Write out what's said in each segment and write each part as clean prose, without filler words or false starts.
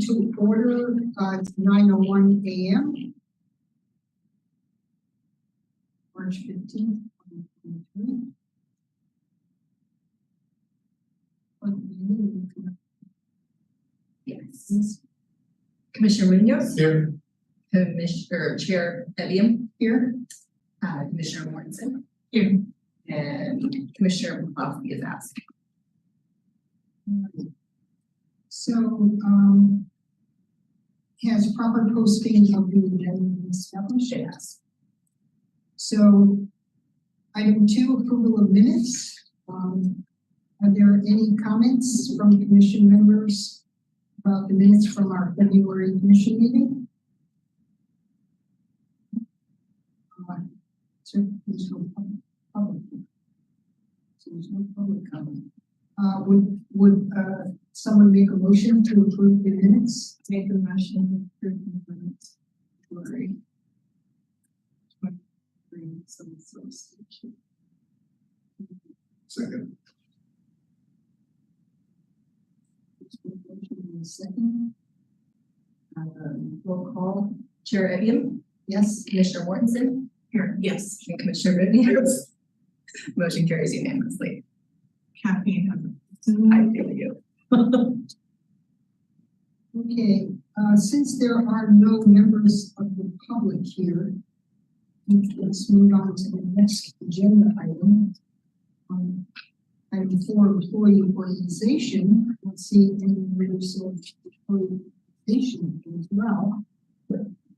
to order at 9:01 a.m. March 15th, 2023. Yes. Commissioner Munoz? Here. Commissioner Chair Evian? Here. Commissioner Mortensen? Here. And Commissioner Bobowski is asked. So, has proper posting of the agenda been established? Yes. So, item 2, approval of minutes. Are there any comments from commission members about the minutes from our February commission meeting? So there's no public. So there's no public comment. Would someone make a motion to approve the minutes? Make a motion to approve the minutes. February 23, Second. Second. Roll call. Chair Evian? Yes. Commissioner Mortensen? Here. Yes. And Commissioner Munoz? Motion carries unanimously. Caffeine has I feel you. Okay, since there are no members of the public here, let's move on to the next agenda item. Item 4, employee organization. Let's see any members of employee organization as well.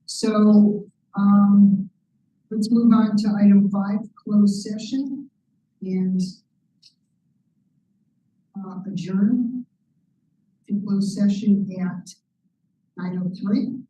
So let's move on to item 5, closed session, and adjourn to closed session at 9:03.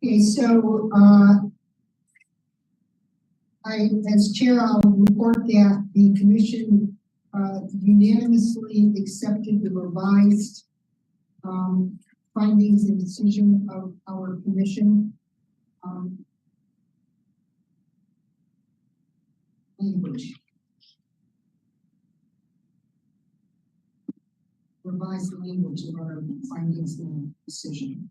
Okay, so, as chair, I'll report that the commission, unanimously accepted the revised, findings and decision of our commission. Language. Revised language of our findings and decision.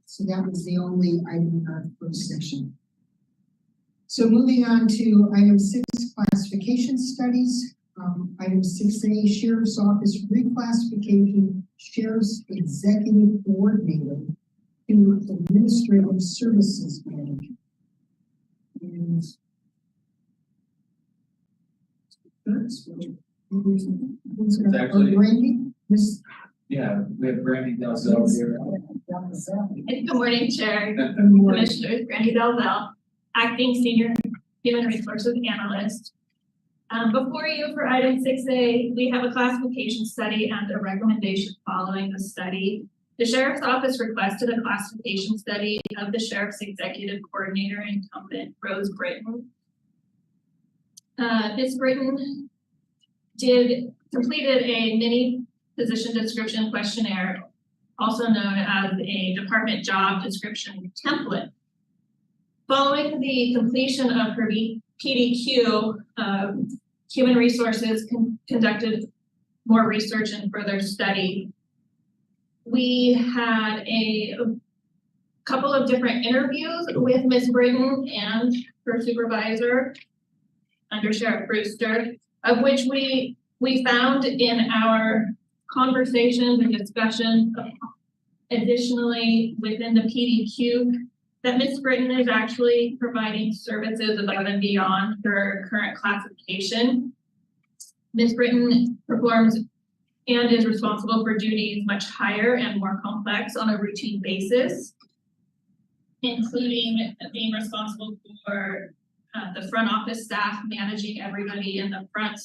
So that was the only item in our first section. So moving on to item 6, classification studies. Item 6A, Sheriff's Office Reclassification, Sheriff's Executive Coordinator to Administrative Services Manager. And that's what Actually- Brandy? Miss Yeah, we have Brandy Dalzell here. Good morning, Chair, Moore. Commissioners, Brandy Dalzell, Acting Senior Human Resources Analyst. Before you for item 6A, we have a classification study and a recommendation following the study. The Sheriff's Office requested a classification study of the Sheriff's Executive Coordinator incumbent, Rose Britton. Ms. Britton completed a mini position description questionnaire, also known as a department job description template. Following the completion of her PDQ, Human Resources conducted more research and further study. We had a couple of different interviews with Ms. Britton and her supervisor, Under Sheriff Brewster, of which we found in our conversations and discussions, additionally within the PDQ, that Ms. Britton is actually providing services above and beyond her current classification. Ms. Britton performs and is responsible for duties much higher and more complex on a routine basis, including being responsible for the front office staff, managing everybody in the front,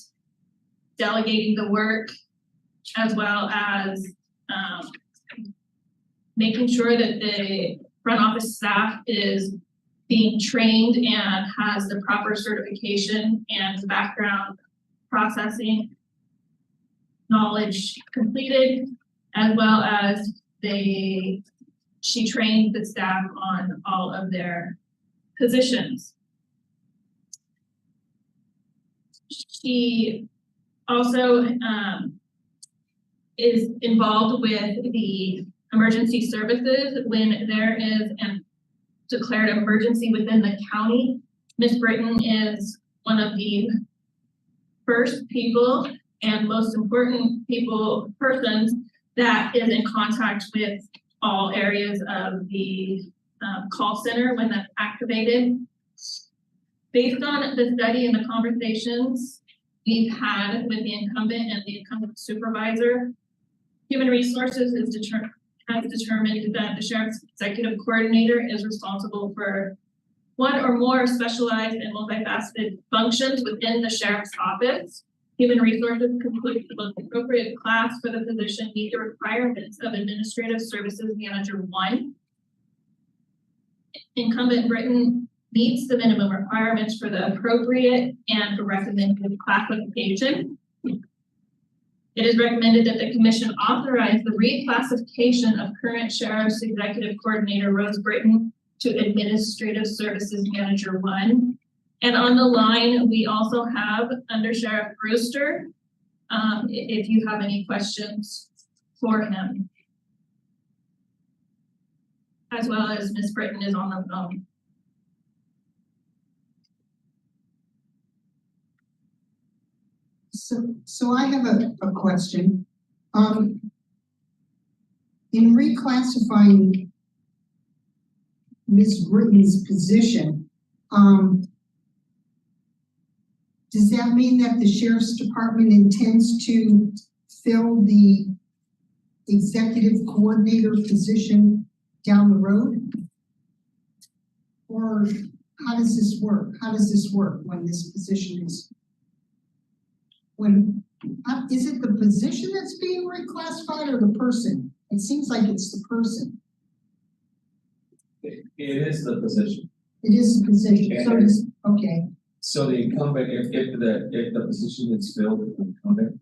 delegating the work, as well as making sure that the front office staff is being trained and has the proper certification and background processing knowledge completed, as well as she trained the staff on all of their positions. She also is involved with the emergency services when there is a declared emergency within the county. Ms. Britton is one of the first people and most important persons that is in contact with all areas of the call center when that's activated. Based on the study and the conversations we've had with the incumbent and the incumbent supervisor, Human Resources has determined that the Sheriff's Executive Coordinator is responsible for one or more specialized and multifaceted functions within the Sheriff's Office. Human Resources concludes the most appropriate class for the position meet the requirements of Administrative Services Manager 1. Incumbent Britton meets the minimum requirements for the appropriate and recommended classification. It is recommended that the Commission authorize the reclassification of current Sheriff's Executive Coordinator Rose Britton to Administrative Services Manager 1. And on the line, we also have Under Sheriff Brewster, if you have any questions for him. As well as Ms. Britton is on the phone. So I have a question. In reclassifying Ms. Britton's position, does that mean that the Sheriff's Department intends to fill the executive coordinator position down the road? Or how does this work? How does this work when this position is, when Is it the position that's being reclassified or the person? It seems like it's the person. It is the position. It is the position, so it's, okay, So the incumbent, if the position is filled with an incumbent,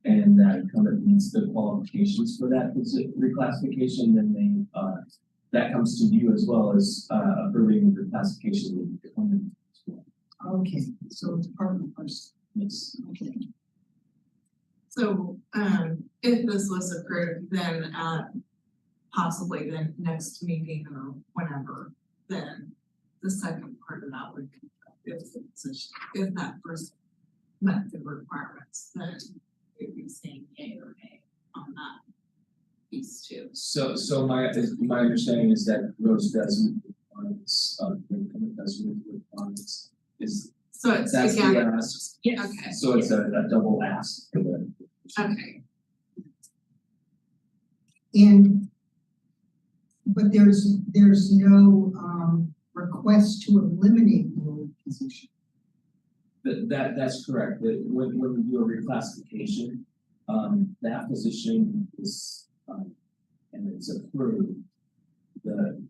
and that incumbent meets the qualifications for that reclassification, then they, that comes to you as well as, approving the reclassification of the incumbent as well. okay, so it's part of the person, Yes. okay. So, if this was approved, then possibly the next meeting or whenever, then the second part of that would come up. If the position, if that person met the requirements, then we'd be saying yay or nay on that piece too. So my understanding is that Rose does meet the requirements, the incumbent does meet the requirements, is, So it's that's the again, ask. okay, So it's a double ask for the. okay. And, but there's no, request to eliminate your position. That's correct, that when we do a reclassification, that position is, and it's approved, the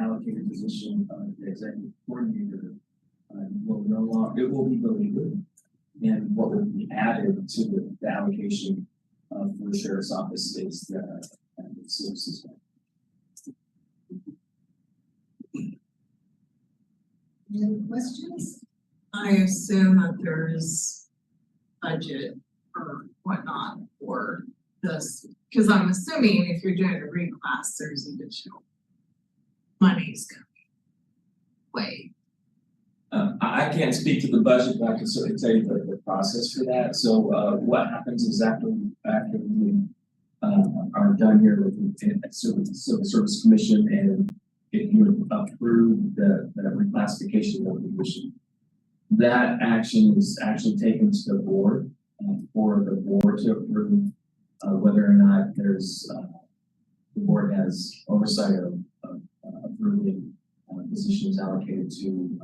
allocated position of the executive coordinator, will no longer, it will be deleted. And what will be added to the allocation for the sheriff's office is the services. Any other questions? I assume that there's budget or whatnot for this, because I'm assuming if you're doing a reclass, there's additional monies coming. Wait, I can't speak to the budget, but I can certainly tell you the process for that. So what happens is after we are done here with the Civil Service Commission, and if you approve the reclassification of the position, that action is actually taken to the board for the board to approve whether or not there's the board has oversight of approving positions allocated to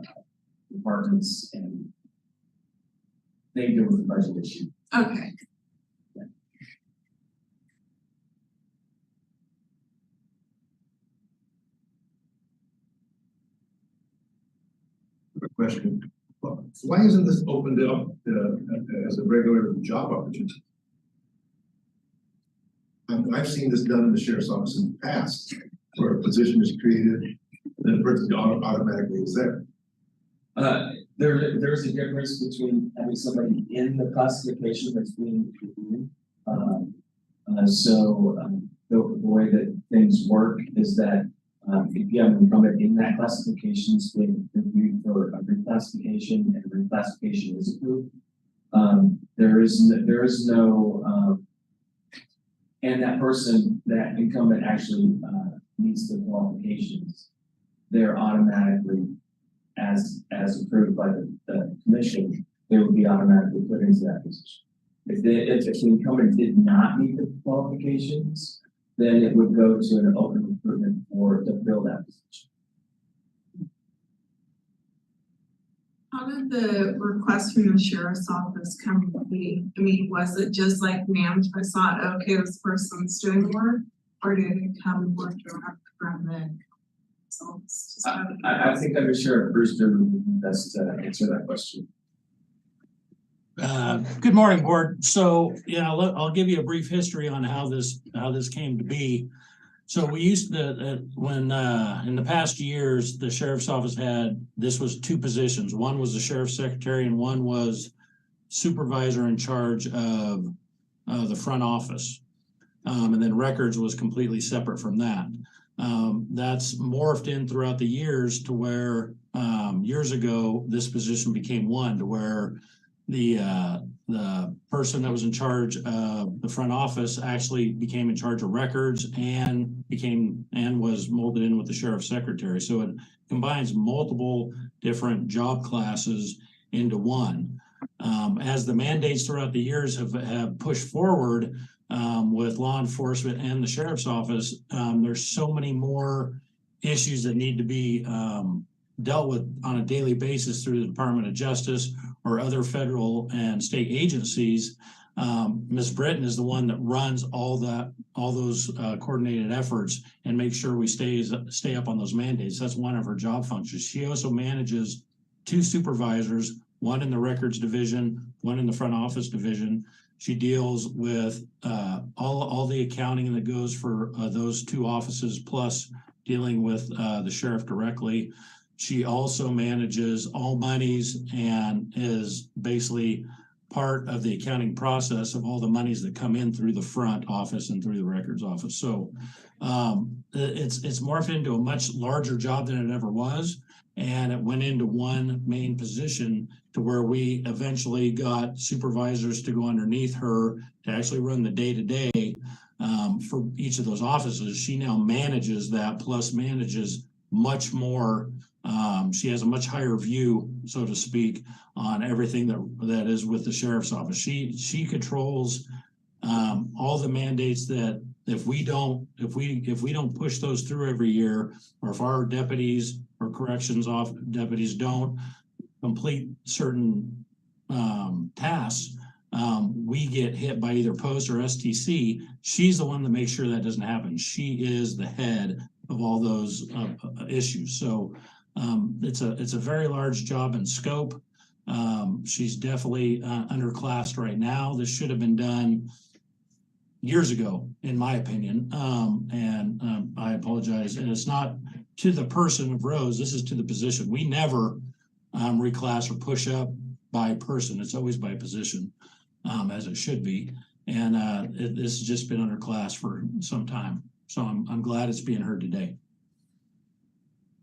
departments, and they deal with the budget issue. okay. Question. Why isn't this opened up as a regular job opportunity? I've seen this done in the sheriff's office in the past, where a position is created, then the person automatically is there. There's a difference between having somebody in the classification that's being reviewed. The way that things work is that if you have an incumbent in that classification is being reviewed for a reclassification, and the reclassification is approved, there is no and that person, that incumbent actually meets the qualifications, they're automatically, as approved by the commission, they would be automatically put into that position. If the incumbent did not meet the qualifications, then it would go to an open recruitment to fill that position. How did the request from the sheriff's office come to be? I mean, was it just like, ma'am, I thought, okay, this person's doing work, or did it come more direct from the results? I think under Sheriff Brewster would be best to answer that question. Good morning, board. So, yeah, I'll give you a brief history on how this came to be. So we used to, when in the past years, the sheriff's office this was two positions. One was the sheriff's secretary, and one was supervisor in charge of the front office. And then records was completely separate from that. That's morphed in throughout the years to where years ago, this position became one, to where the person that was in charge of the front office actually became in charge of records and was molded in with the sheriff's secretary. So it combines multiple different job classes into one. As the mandates throughout the years have pushed forward with law enforcement and the sheriff's office, there's so many more issues that need to be dealt with on a daily basis through the Department of Justice or other federal and state agencies. Ms. Britton is the one that runs all those coordinated efforts and makes sure we stay up on those mandates. That's one of her job functions. She also manages 2 supervisors, one in the records division, one in the front office division. She deals with all the accounting that goes for those 2 offices, plus dealing with the sheriff directly. She also manages all monies and is basically part of the accounting process of all the monies that come in through the front office and through the records office. So it's morphed into a much larger job than it ever was. And it went into one main position to where we eventually got supervisors to go underneath her to actually run the day-to-day for each of those offices. She now manages that, plus manages much more. She has a much higher view, so to speak, on everything that is with the sheriff's office. She controls all the mandates that if we don't push those through every year, or if our deputies or corrections deputies don't complete certain tasks, we get hit by either post or STC. She's the one that makes sure that doesn't happen. She is the head of all those issues. So it's a very large job in scope. She's definitely underclassed right now. This should have been done years ago, in my opinion. And I apologize. And it's not to the person of Rose. This is to the position. We never reclass or push up by person. It's always by position, as it should be. And this has just been underclassed for some time. So I'm glad it's being heard today.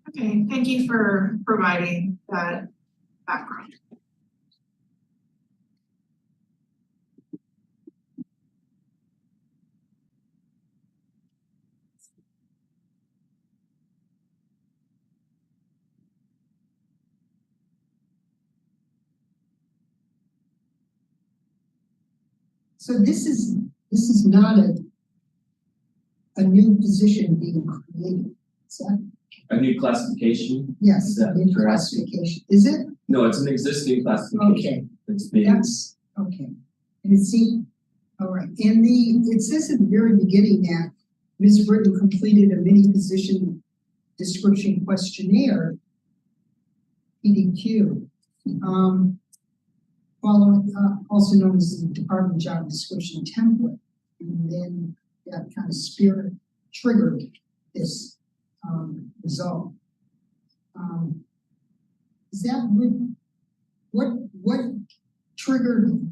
Okay, thank you for providing that background. So this is not a new position being created, is that? A new classification? Yes, Is that a new correct? classification, is it? No, it's an existing classification. Okay, It's being, that's, okay. And it seemed, all right, and it says at the very beginning that Ms. Britton completed a mini position description questionnaire, PDQ, also known as the Department Job Description Template. And then that kind of spirit triggered this result. Is that what triggered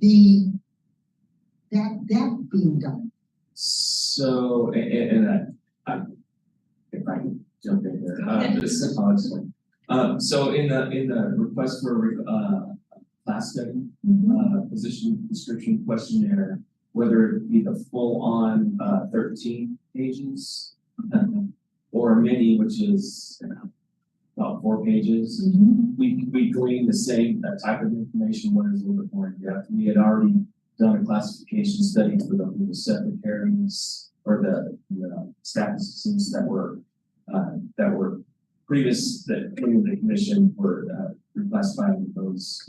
that being done? so, and if I can jump in here, this is so in the request for class study, position description questionnaire, whether it be the full on 13 pages or a mini, which is about 4 pages, we glean the same type of information, what is a little bit more in depth. We had already done a classification study for the secretaries or the staff assistants that were previous that came to the commission were reclassifying those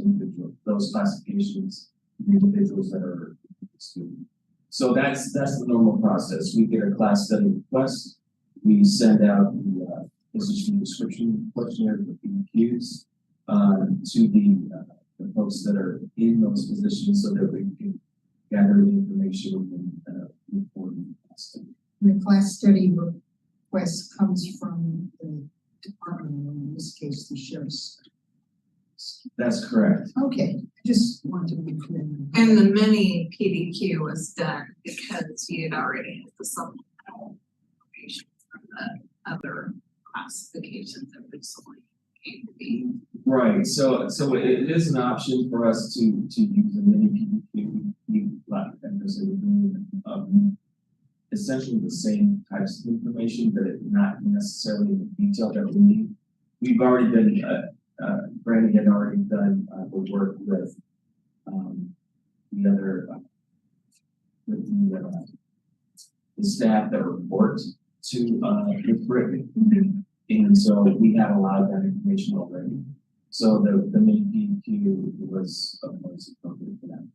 classifications, individuals that are student. So that's the normal process. We get a class study request, we send out the position description questionnaire for PDQs to the folks that are in those positions so that we can gather the information and report the class study. The class study request comes from the department, in this case, the sheriff's. That's correct. Okay, just wanted to be clear. And the mini PDQ was done because you had already had the supplemental information from the other classifications that recently came to be. Right. So it is an option for us to use a mini PDQ. Essentially the same types of information, but it not necessarily in the detail that we need. We've already been Brandy had already done the work with the other with the staff that report to Ms. Britton. And so we had allowed that information already. So the main PQ was appropriate for that.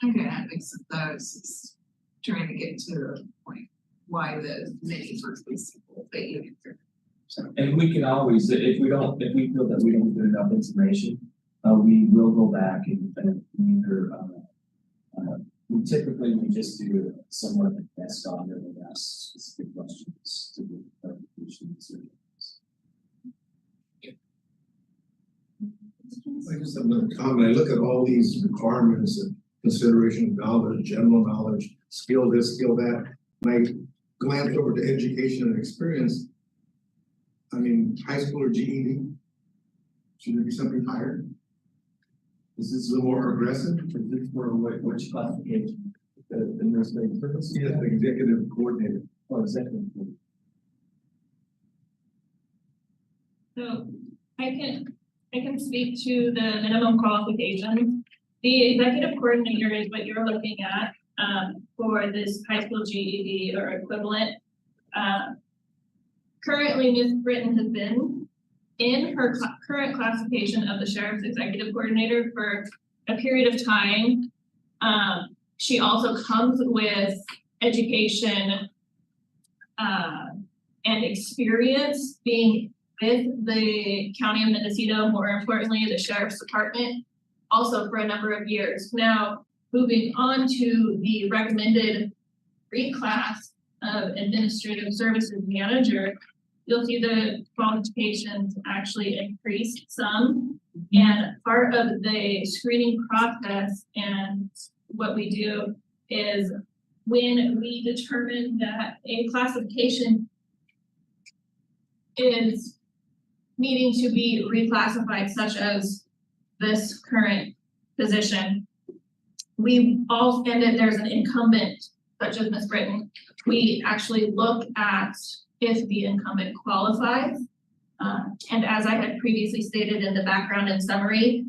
Okay, that makes sense. I was just trying to get to the point why the many first people that you answered. And we can always, if we feel that we don't get enough information, we will go back and either, we typically just do somewhat of a test on it and ask specific questions to get clarification. I just have another comment. I look at all these requirements and consideration of knowledge, general knowledge, skill this, skill that. And I glance over to education and experience. I mean, high school or GED, should there be something higher? Is this a little more aggressive? Is this for which classification? The administrative services? Yes, the executive coordinator. Oh, executive. So I can speak to the minimum qualifications. The executive coordinator is what you're looking at for this high school GED or equivalent. Currently, Ms. Britton has been in her current classification of the sheriff's executive coordinator for a period of time. She also comes with education and experience being with the County of Mendocino, more importantly, the Sheriff's Department, also for a number of years. Now, moving on to the recommended reclass of Administrative Services Manager, you'll see the qualifications actually increased some. And part of the screening process and what we do is when we determine that a classification is needing to be reclassified, such as this current position, we all, and that there's an incumbent, such as Ms. Britton, we actually look at if the incumbent qualifies. And as I had previously stated in the background and summary,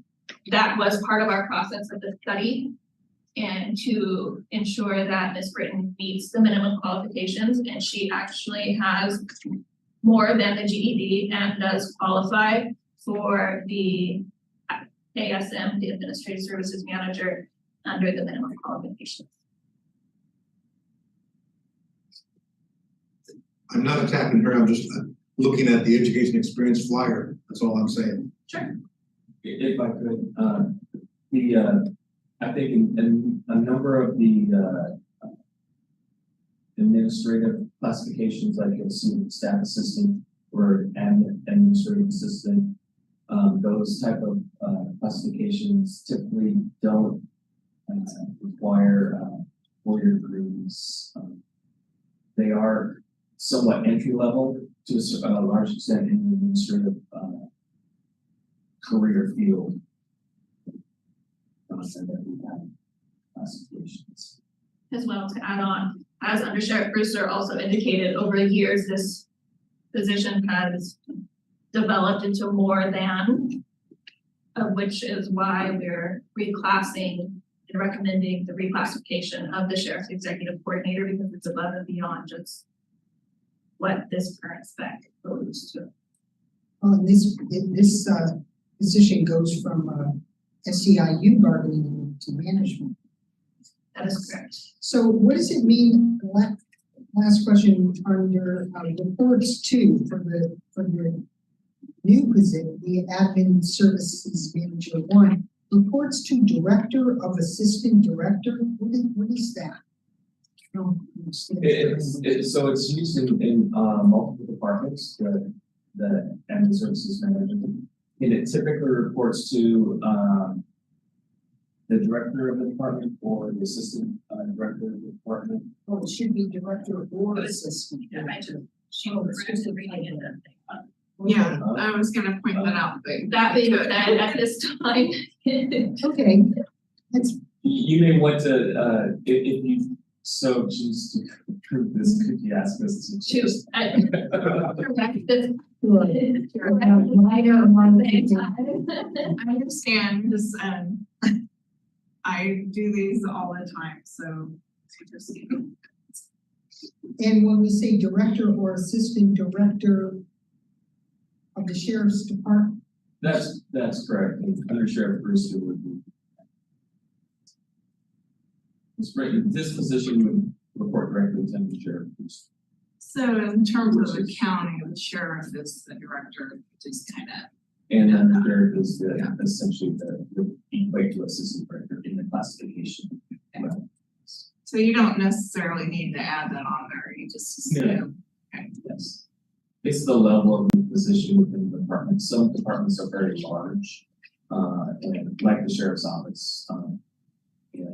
that was part of our process of the study, and to ensure that Ms. Britton meets the minimum qualifications, and she actually has more than the GED and does qualify for the ASM, the Administrative Services Manager, under the minimum qualifications. I'm not attacking her, I'm just looking at the education experience flyer, that's all I'm saying. Sure. If I could, I think in a number of the administrative classifications, like you'll see staff assistant or administrative assistant, those type of classifications typically don't require 4-year degrees. They are somewhat entry level to a large extent in the administrative career field. That we have classifications. As well, to add on, as Under Sheriff Brewster also indicated, over the years, this position has developed into more than, which is why we're reclassing and recommending the reclassification of the Sheriff's Executive Coordinator, because it's above and beyond just what this current spec goes to. This position goes from SEIU bargaining to management. That is correct. So what does it mean, last question, under reports to, for the new position, the Admin Services Manager 1, reports to Director of Assistant Director? What is that? I don't understand. So it's used in multiple departments, the Admin Services Manager. And it typically reports to the director of the department or the assistant director of the department. Well, it should be Director or Assistant. Yeah, I just, she was reading it. Yeah, I was gonna point that out, but That being said, at this time. Okay, that's, You may want to, if you so choose to approve this, could you ask us to Choose. Correct this. sure. I don't want to. I understand, just, I do these all the time, so. And when we say Director or Assistant Director, the sheriff's department? That's correct. Under Sheriff Brewster would be. This position would report directly to the Sheriff Brewster. So in terms of the county, the sheriff is the director, just kind of. And then the sheriff is essentially the equate to assistant director in the classification. So you don't necessarily need to add that on there, you just assume. Okay. Yes. It's the level of the position within the department. Some departments are very large, and like the sheriff's office,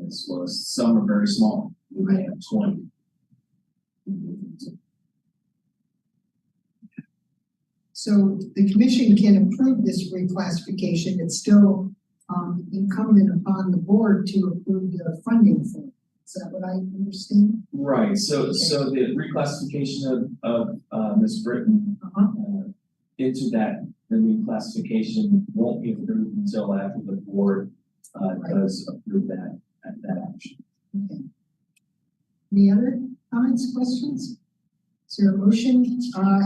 as well as some are very small. You may have 20. So the commission can approve this reclassification. It's still incumbent upon the board to approve the funding for it. Is that what I understand? Right. So the reclassification of Ms. Britton into that, the reclassification won't be approved until after the board does approve that action. Okay. Any other comments, questions? Is there a motion?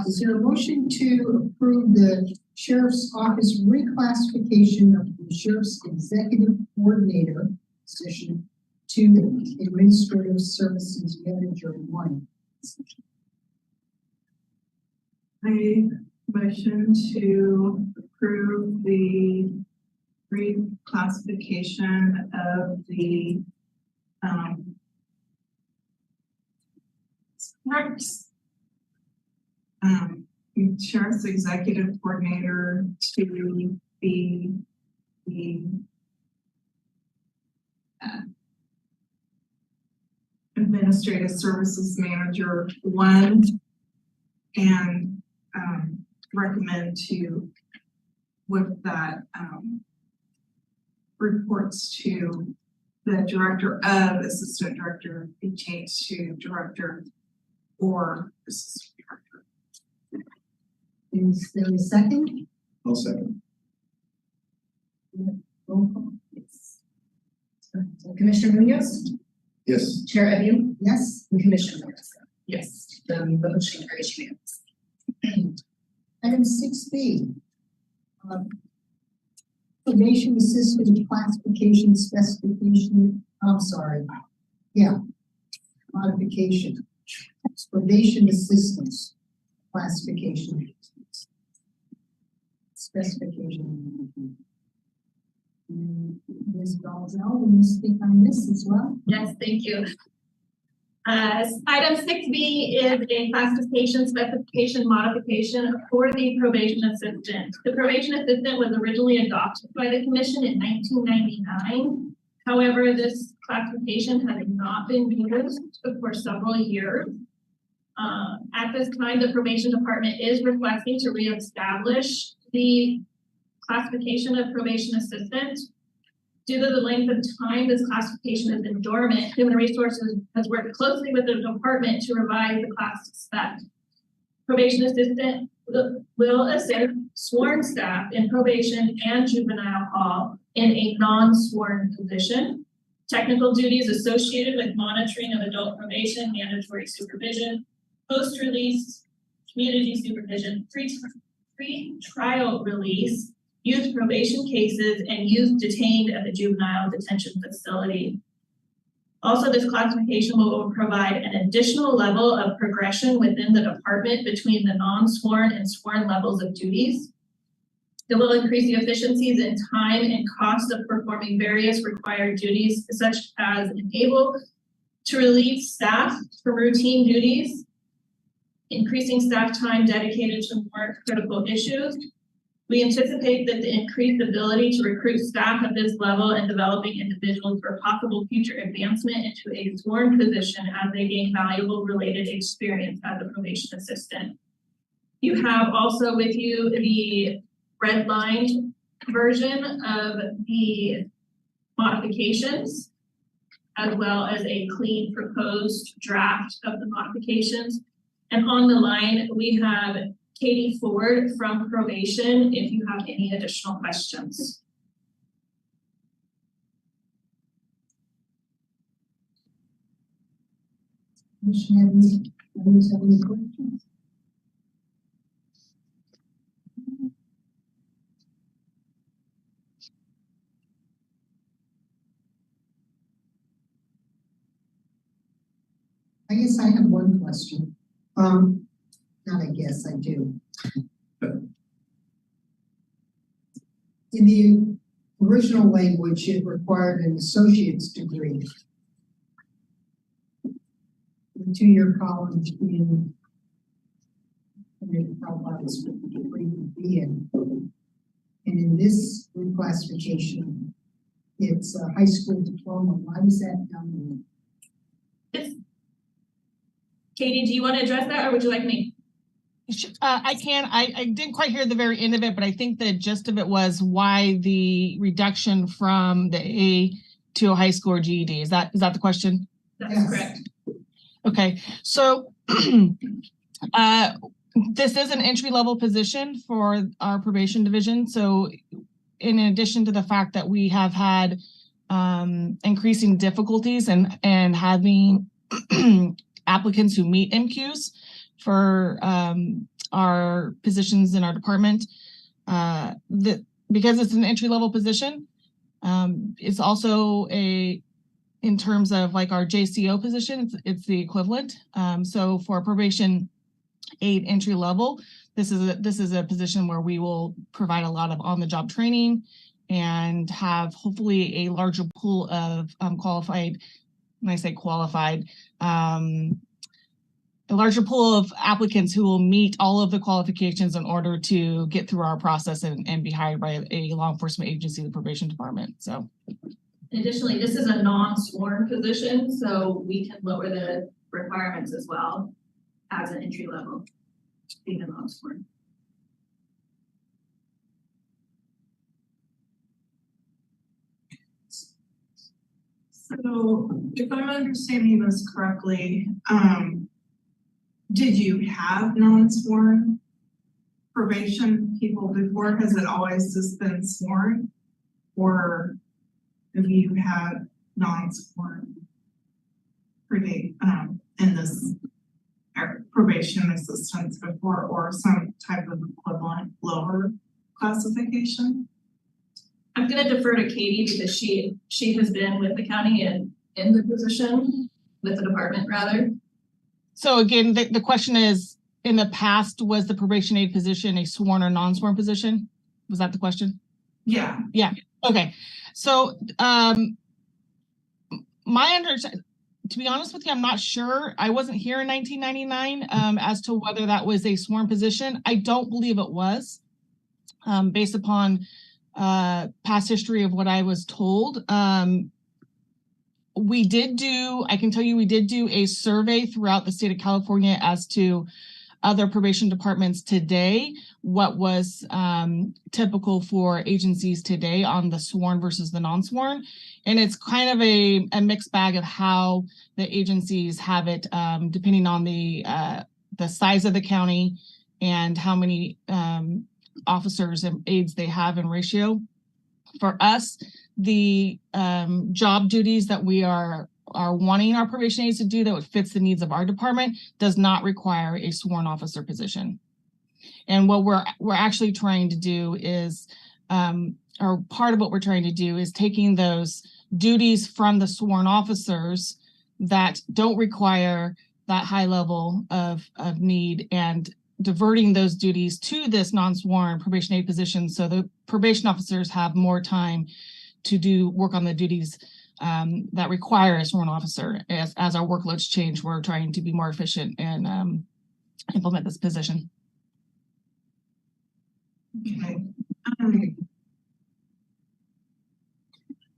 Is there a motion to approve the sheriff's office reclassification of the sheriff's executive coordinator position to administrative services manager 1? I motion to approve the reclassification of the sheriff's executive coordinator to be the administrative services manager 1, and recommend to with that reports to the director of assistant director be changed to director or assistant director. Is there a second? I'll second. Roll call. Yes. So Commissioner Munoz, Yes. Chair Evian, Yes. and Commissioner Morris. Yes. The motion carries unanimously. Item 6B. Probation assistant classification specification, I'm sorry. Yeah. Modification. Probation assistance classification. Specification. Ms. Dalzell, will you speak on this as well? Yes, thank you. Item 6B is a classification specification modification for the probation assistant. The probation assistant was originally adopted by the commission in 1999. However, this classification has not been used for several years. At this time, the probation department is requesting to reestablish the classification of probation assistant. Due to the length of time this classification has been dormant, Human Resources has worked closely with the department to revise the class spec. Probation assistant will assist sworn staff in probation and juvenile hall in a non-sworn position. Technical duties associated with monitoring of adult probation, mandatory supervision, post-release, community supervision, pre-trial release, youth probation cases, and youth detained at the juvenile detention facility. Also, this classification will provide an additional level of progression within the department between the non-sworn and sworn levels of duties. It will increase the efficiencies in time and cost of performing various required duties, such as enable to relieve staff from routine duties, increasing staff time dedicated to more critical issues. We anticipate that the increased ability to recruit staff at this level and developing individuals for possible future advancement into a sworn position as they gain valuable related experience as a probation assistant. You have also with you the redlined version of the modifications, as well as a clean proposed draft of the modifications. And on the line, we have Katie Ford from Probation, if you have any additional questions. Commissioner, have any questions? I guess I have one question. Not I guess, I do. In the original language, it required an associate's degree. The two-year college in, how about is what the degree would be in. And in this reclassification, it's a high school diploma. Why was that down there? Katie, do you want to address that or would you like me? I can. I didn't quite hear the very end of it, but I think the gist of it was why the reduction from the A to a high school or GED. Is that the question? That's Yes. correct. Okay, so this is an entry-level position for our probation division. So in addition to the fact that we have had increasing difficulties and having applicants who meet MQs for our positions in our department, because it's an entry-level position, it's also in terms of like our JCO position, it's the equivalent. So for probation aid entry level, this is a position where we will provide a lot of on-the-job training and have hopefully a larger pool of qualified. When I say qualified, a larger pool of applicants who will meet all of the qualifications in order to get through our process and be hired by a law enforcement agency, the probation department. So. Additionally, this is a non-sworn position, so we can lower the requirements as well as an entry level, being a non-sworn. So if I'm understanding this correctly, did you have non-sworn probation people before? Has it always just been sworn? Or have you had non-sworn in this probation assistance before, or some type of equivalent lower classification? I'm gonna defer to Katie because she has been with the county and in the position, with the department rather. So again, the question is, in the past, was the probation aid position a sworn or non-sworn position? Was that the question? Yeah. Okay. So my understanding, to be honest with you, I'm not sure. I wasn't here in 1999 as to whether that was a sworn position. I don't believe it was, based upon past history of what I was told. I can tell you we did do a survey throughout the state of California as to other probation departments today, what was typical for agencies today on the sworn versus the non-sworn. And it's kind of a mixed bag of how the agencies have it, depending on the size of the county and how many officers and aides they have in ratio. For us, the job duties that we are wanting our probation aides to do that fits the needs of our department does not require a sworn officer position. And what we're actually trying to do is, or part of what we're trying to do is taking those duties from the sworn officers that don't require that high level of need and diverting those duties to this non-sworn probation aid position so the probation officers have more time to work on the duties that require a sworn officer. As our workloads change, we're trying to be more efficient and implement this position. Okay.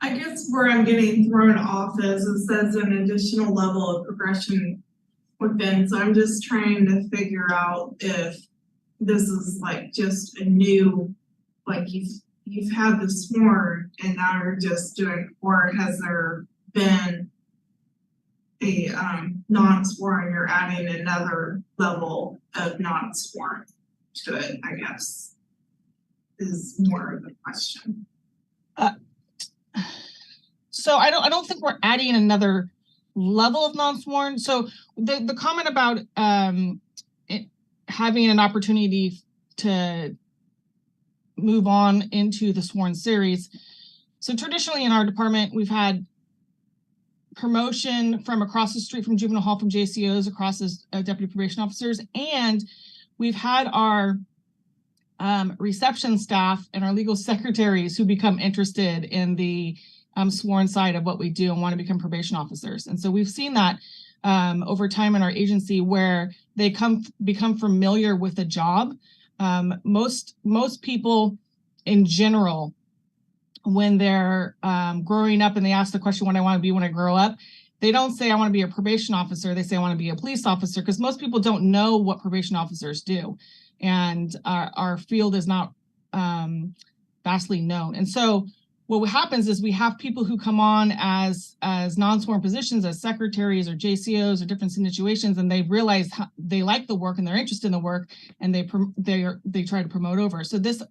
I guess where I'm getting thrown off is it says an additional level of progression within. So I'm just trying to figure out if this is like just a new, like you've had the sworn and now you're just doing, or has there been a non-sworn, you're adding another level of non-sworn to it, I guess, is more of the question. So I don't think we're adding another level of non-sworn. So the comment about having an opportunity to move on into the sworn series. So traditionally in our department, we've had promotion from across the street from juvenile hall from JCOs across as deputy probation officers. And we've had our reception staff and our legal secretaries who become interested in the sworn side of what we do and want to become probation officers. And so we've seen that over time in our agency where they become familiar with the job. Most people in general, when they're growing up and they ask the question, what I want to be when I grow up, they don't say I want to be a probation officer. They say I want to be a police officer, because most people don't know what probation officers do. And our field is not vastly known. And so what happens is we have people who come on as non-sworn positions, as secretaries or JCOs or different situations, and they realize they like the work and they're interested in the work, and they try to promote over. So this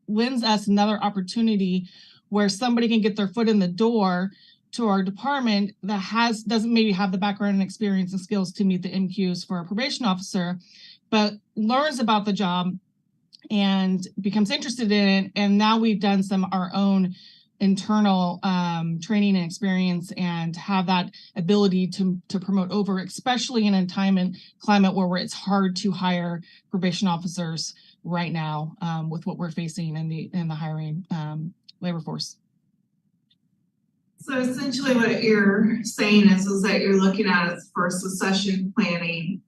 lends us another opportunity where somebody can get their foot in the door to our department that doesn't maybe have the background and experience and skills to meet the MQs for a probation officer, but learns about the job and becomes interested in it. And now we've done our own internal training and experience and have that ability to promote over, especially in a time and climate where it's hard to hire probation officers right now with what we're facing in the hiring labor force. So essentially what you're saying is that you're looking at it for succession planning,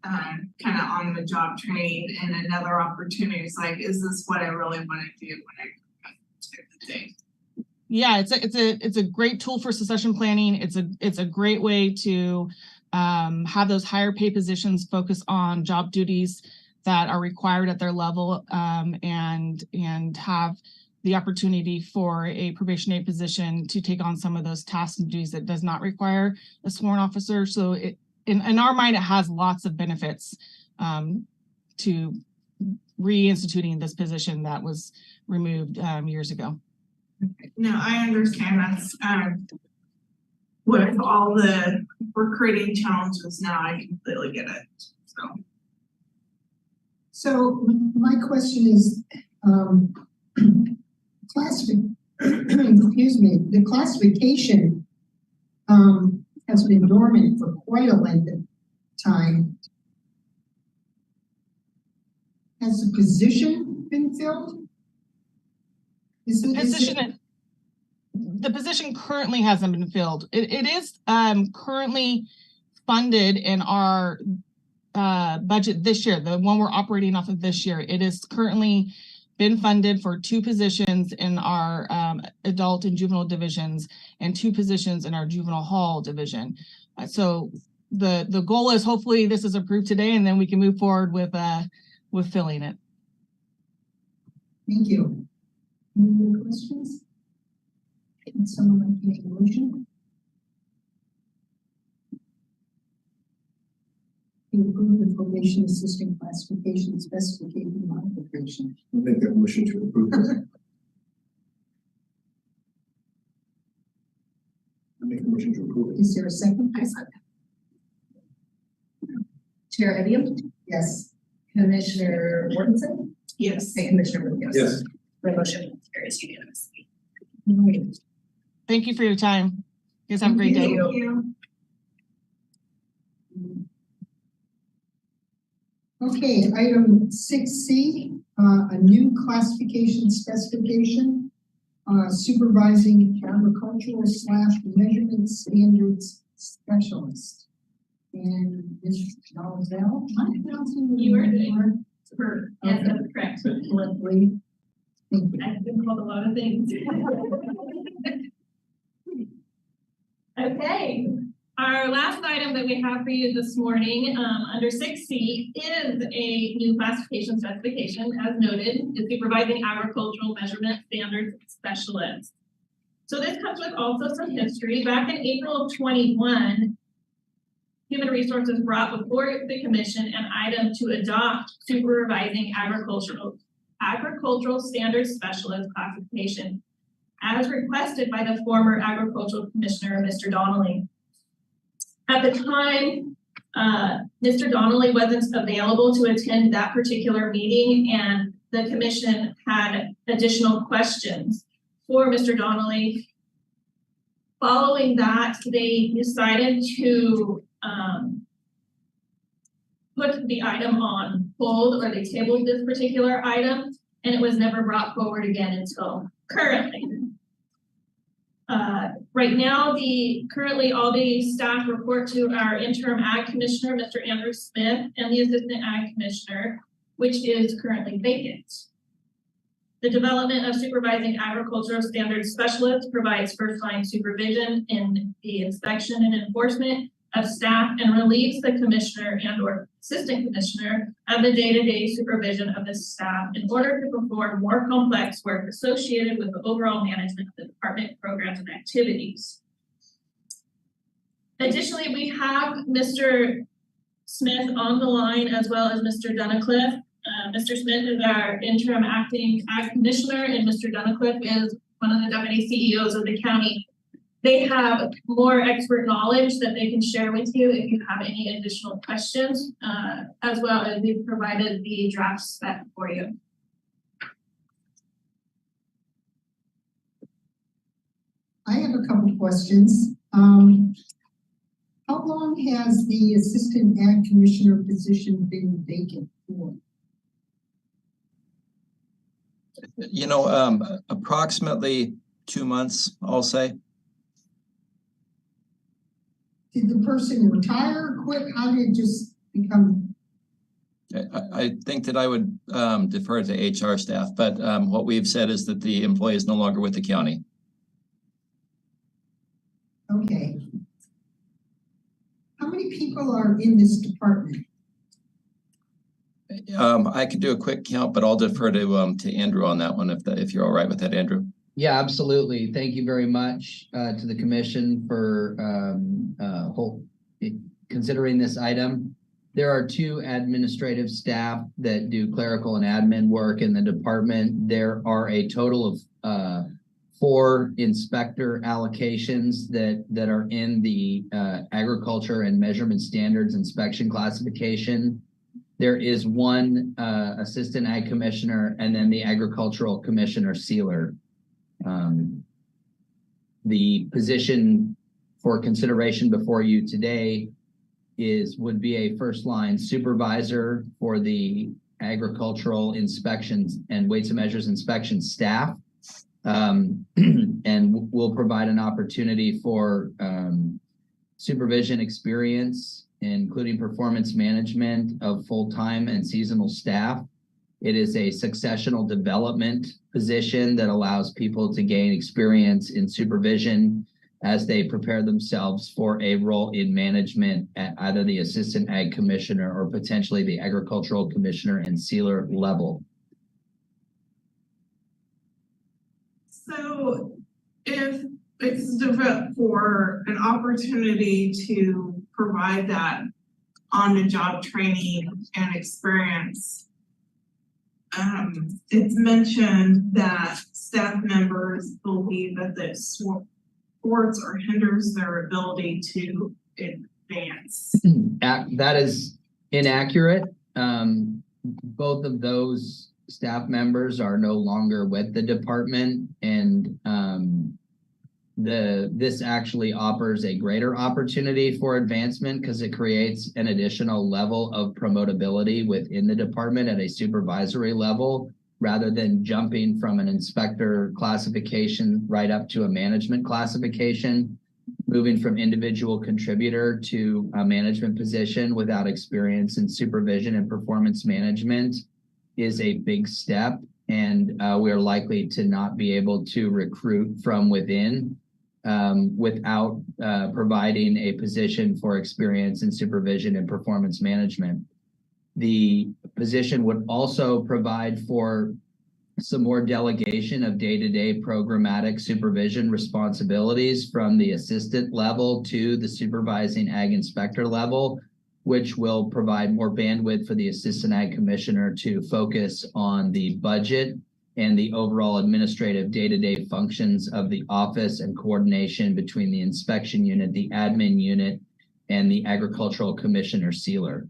kind of on the job training, and another opportunity is like, is this what I really want to do when I come to the day? Yeah, it's a great tool for succession planning. It's a great way to have those higher pay positions focus on job duties that are required at their level, and have the opportunity for a probationary position to take on some of those tasks and duties that does not require a sworn officer. So in our mind, it has lots of benefits to reinstituting this position that was removed years ago. No, I understand that's with all the recruiting challenges now, I completely get it. So my question is, excuse me, the classification has been dormant for quite a length of time. Has the position been filled? The position currently hasn't been filled. It is currently funded in our budget this year, the one we're operating off of this year. It is currently been funded for 2 positions in our adult and juvenile divisions and 2 positions in our juvenile hall division. So the goal is hopefully this is approved today, and then we can move forward with filling it. Thank you. Any other questions? Would someone like to make a motion? To approve the probation assistant classification specification modification. I'll make that motion to approve that. I make a motion to approve it. Is there a second? I second. Chair Evian, Yes. Commissioner Mortensen, Yes. and Commissioner Munoz. Yes. The motion carries unanimously. All right. Thank you for your time. You guys have a great day. Thank you. Okay, item 6C, a new classification specification, supervising agricultural / measurement standards specialist. And Ms. Dalzell, am I pronouncing You are your name Yes, that's correct. correctly? Thank you. I've been called a lot of things. Okay, our last item that we have for you this morning, under 6C, is a new classification specification, as noted, the supervising agricultural measurement standards specialist. So this comes with also some history. Back in April of 21, Human Resources brought before the commission an item to adopt supervising agricultural standards specialist classification, as requested by the former agricultural commissioner, Mr. Donnelly. At the time, Mr. Donnelly wasn't available to attend that particular meeting, and the commission had additional questions for Mr. Donnelly Following that, they decided to put the item on hold, or they tabled this particular item, and it was never brought forward again until currently. Right now, currently all the staff report to our interim ag commissioner, Mr. Andrew Smith, and the assistant ag commissioner, which is currently vacant. The development of supervising agricultural standards specialists provides first-line supervision in the inspection and enforcement of staff and relieves the commissioner and/or assistant commissioner of the day-to-day supervision of the staff in order to perform more complex work associated with the overall management of the department programs and activities. Additionally, we have Mr. Smith on the line as well as Mr. Dunnicliff. Mr. Smith is our interim acting ag commissioner, and Mr. Dunnicliff is one of the deputy CEOs of the county. They have more expert knowledge that they can share with you if you have any additional questions, as well as we've provided the draft spec for you. I have a couple of questions. How long has the assistant ag commissioner position been vacant for? You know, approximately 2 months, I'll say. Did the person retire, quit? How did it just become? I think that I would defer to HR staff, but what we've said is that the employee is no longer with the county. Okay. How many people are in this department? I could do a quick count, but I'll defer to Andrew on that one if you're all right with that, Andrew. Yeah, absolutely. Thank you very much to the commission for considering this item. There are 2 administrative staff that do clerical and admin work in the department. There are a total of 4 inspector allocations that are in the agriculture and measurement standards inspection classification. There is 1 assistant ag commissioner and then the agricultural commissioner sealer. The position for consideration before you today would be a first line supervisor for the agricultural inspections and weights and measures inspection staff. And we'll provide an opportunity for supervision experience, including performance management of full-time and seasonal staff. It is a successional development position that allows people to gain experience in supervision as they prepare themselves for a role in management at either the assistant ag commissioner or potentially the agricultural commissioner and sealer level. So if it's developed for an opportunity to provide that on-the-job training and experience, it's mentioned that staff members believe that this thwarts or hinders their ability to advance. That is inaccurate. Both of those staff members are no longer with the department, and this actually offers a greater opportunity for advancement because it creates an additional level of promotability within the department at a supervisory level, rather than jumping from an inspector classification right up to a management classification. Moving from individual contributor to a management position without experience in supervision and performance management is a big step, and we're likely to not be able to recruit from within without providing a position for experience in supervision and performance management. The position would also provide for some more delegation of day-to-day programmatic supervision responsibilities from the assistant level to the supervising ag inspector level, which will provide more bandwidth for the assistant ag commissioner to focus on the budget and the overall administrative day-to-day functions of the office and coordination between the inspection unit, the admin unit, and the agricultural commissioner sealer.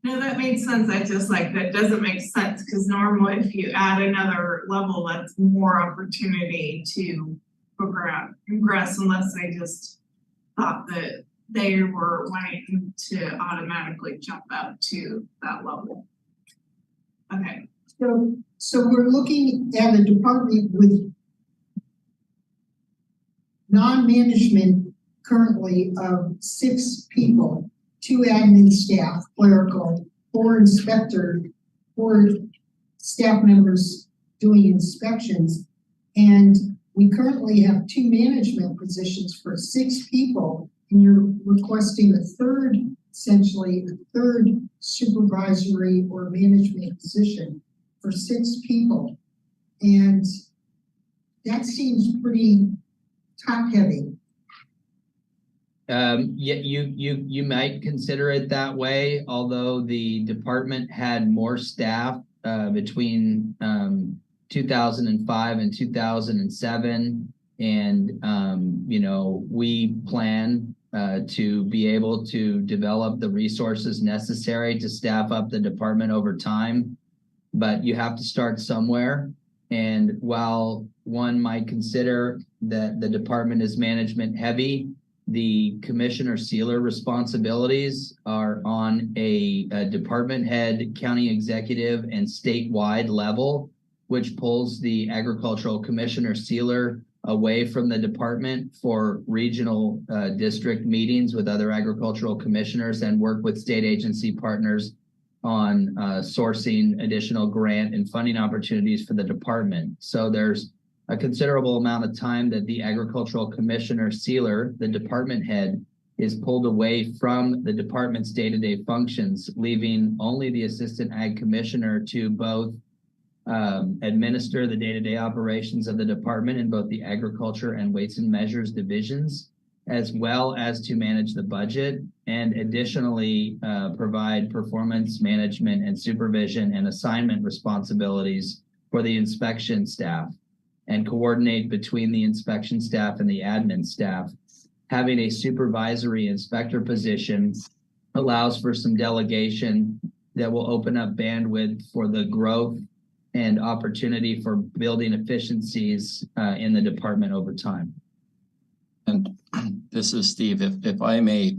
No, that makes sense. I just that doesn't make sense because normally if you add another level, that's more opportunity to progress unless they just thought that they were wanting to automatically jump up to that level. Okay. So we're looking at a department with non-management currently of 6 people, 2 admin staff, clerical, 4 inspector, 4 staff members doing inspections. And we currently have 2 management positions for 6 people, and you're requesting essentially a third supervisory or management position for 6 people. And that seems pretty top heavy. Yeah, you might consider it that way, although the department had more staff between 2005 and 2007. And we plan to be able to develop the resources necessary to staff up the department over time. But you have to start somewhere. And while one might consider that the department is management heavy, the commissioner sealer responsibilities are on a department head, county executive, and statewide level, which pulls the agricultural commissioner sealer away from the department for regional district meetings with other agricultural commissioners and work with state agency partners on sourcing additional grant and funding opportunities for the department. So there's a considerable amount of time that the agricultural commissioner sealer, the department head, is pulled away from the department's day-to-day functions, leaving only the assistant ag commissioner to both administer the day-to-day operations of the department in both the agriculture and weights and measures divisions, as well as to manage the budget, and additionally provide performance management and supervision and assignment responsibilities for the inspection staff and coordinate between the inspection staff and the admin staff. Having a supervisory inspector position allows for some delegation that will open up bandwidth for the growth and opportunity for building efficiencies in the department over time. And this is Steve. If I may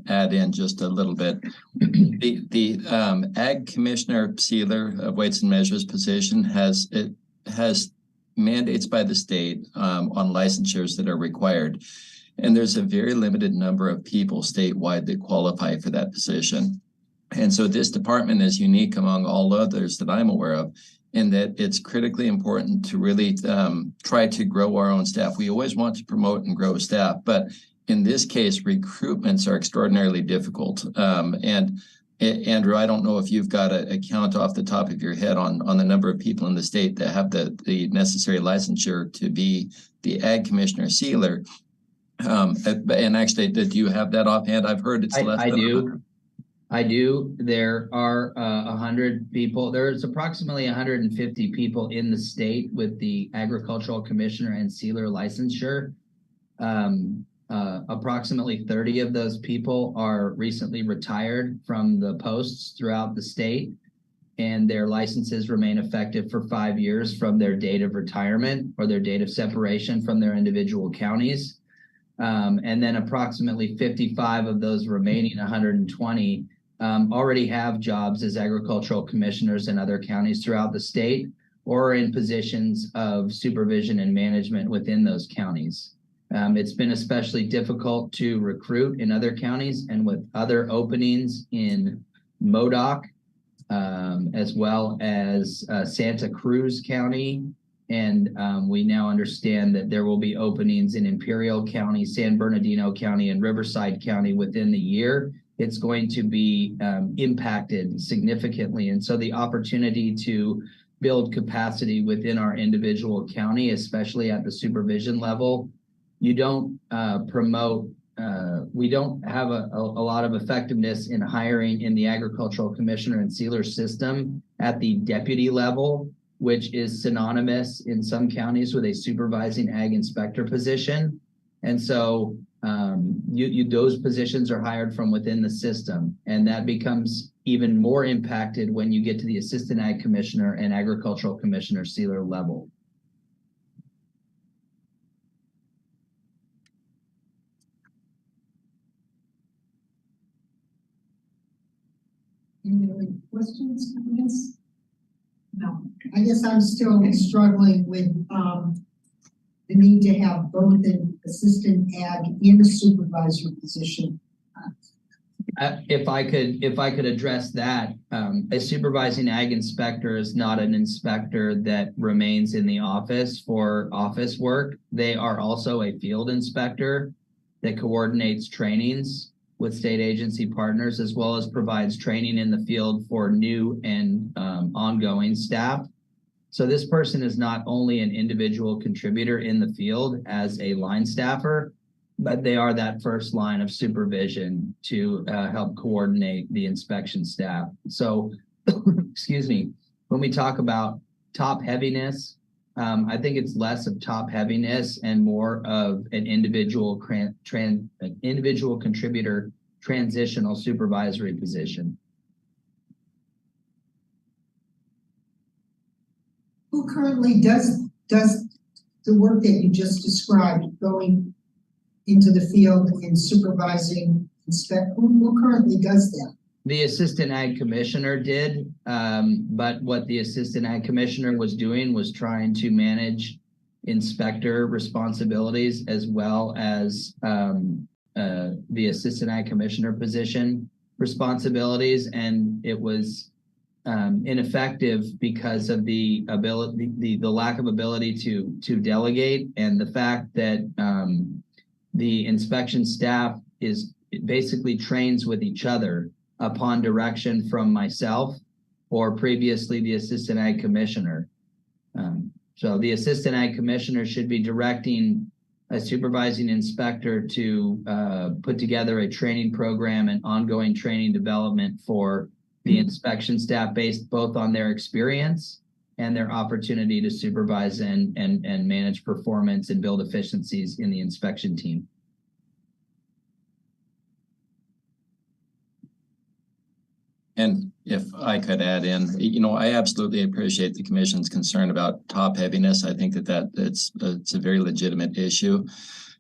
add in just a little bit, the ag commissioner sealer of weights and measures position has mandates by the state on licensures that are required, and there's a very limited number of people statewide that qualify for that position. And so this department is unique among all others that I'm aware of, in that it's critically important to really try to grow our own staff. We always want to promote and grow staff, but in this case, recruitments are extraordinarily difficult. And Andrew, I don't know if you've got a count off the top of your head on the number of people in the state that have the necessary licensure to be the ag commissioner sealer. And actually, do you have that offhand? I've heard it's less than 100. I do. There are 100 people. There's approximately 150 people in the state with the agricultural commissioner and sealer licensure. Approximately 30 of those people are recently retired from the posts throughout the state, and their licenses remain effective for 5 years from their date of retirement or their date of separation from their individual counties. And then approximately 55 of those remaining 120 already have jobs as agricultural commissioners in other counties throughout the state, or in positions of supervision and management within those counties. It's been especially difficult to recruit in other counties, and with other openings in MODOC, as well as Santa Cruz County. And we now understand that there will be openings in Imperial County, San Bernardino County, and Riverside County within the year. It's going to be impacted significantly. And so the opportunity to build capacity within our individual county, especially at the supervision level, you don't promote, we don't have a lot of effectiveness in hiring in the agricultural commissioner and sealer system at the deputy level, which is synonymous in some counties with a supervising ag inspector position. And so those positions are hired from within the system, and that becomes even more impacted when you get to the assistant ag commissioner and agricultural commissioner sealer level. Any questions, comments? No. I guess I'm still struggling with, the need to have both an assistant ag and a supervisor position. If I could address that, a supervising ag inspector is not an inspector that remains in the office for office work. They are also a field inspector that coordinates trainings with state agency partners, as well as provides training in the field for new and ongoing staff. So this person is not only an individual contributor in the field as a line staffer, but they are that first line of supervision to help coordinate the inspection staff. So, excuse me, when we talk about top heaviness, I think it's less of top heaviness and more of an individual contributor transitional supervisory position. Who currently does the work that you just described, going into the field and supervising who currently does that? The assistant ag commissioner did, but what the assistant ag commissioner was doing was trying to manage inspector responsibilities as well as the assistant ag commissioner position responsibilities, and it was ineffective because of the lack of ability to delegate, and the fact that the inspection staff basically trains with each other upon direction from myself or previously the assistant ag commissioner. So the assistant ag commissioner should be directing a supervising inspector to put together a training program and ongoing training development for the inspection staff based both on their experience and their opportunity to supervise and manage performance and build efficiencies in the inspection team. And if I could add in, I absolutely appreciate the commission's concern about top heaviness. I think that it's a very legitimate issue.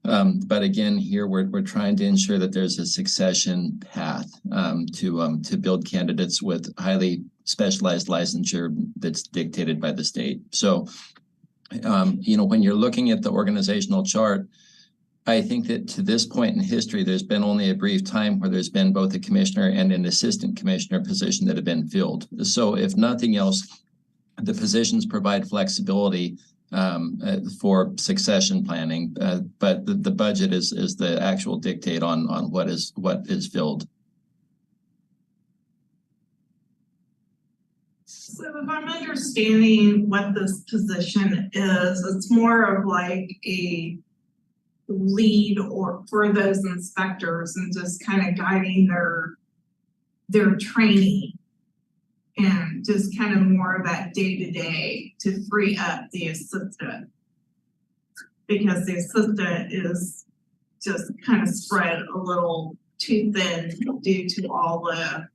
But again, here we're trying to ensure that there's a succession path to build candidates with highly specialized licensure that's dictated by the state. So, when you're looking at the organizational chart, I think that to this point in history, there's been only a brief time where there's been both a commissioner and an assistant commissioner position that have been filled. So if nothing else, the positions provide flexibility for succession planning, but the budget is the actual dictate on what is filled. So if I'm understanding what this position is, it's more of like a lead or for those inspectors and just kind of guiding their training and just kind of more of that day-to-day to free up the assistant, because the assistant is just kind of spread a little too thin due to all the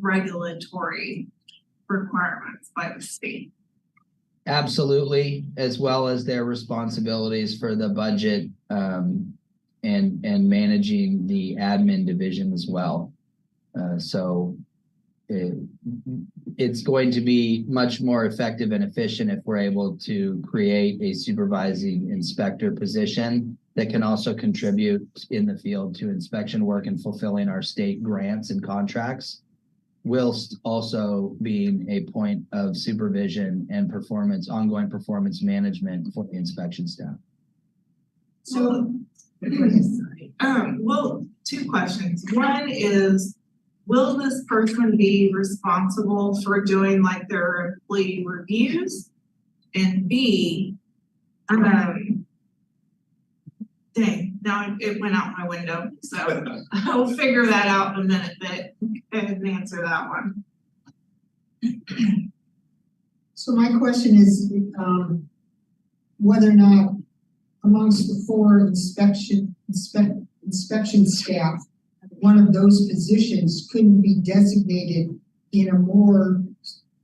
regulatory requirements by the state. Absolutely, as well as their responsibilities for the budget and managing the admin division as well. So it's going to be much more effective and efficient if we're able to create a supervising inspector position that can also contribute in the field to inspection work and fulfilling our state grants and contracts, whilst also being a point of supervision and ongoing performance management for the inspection staff. So, well, two questions. One is, will this person be responsible for doing like their employee reviews? And B, dang, now it went out my window. So I'll figure that out in a minute, but I can answer that one. So my question is, whether or not amongst the 4 inspection staff, one of those positions couldn't be designated in a more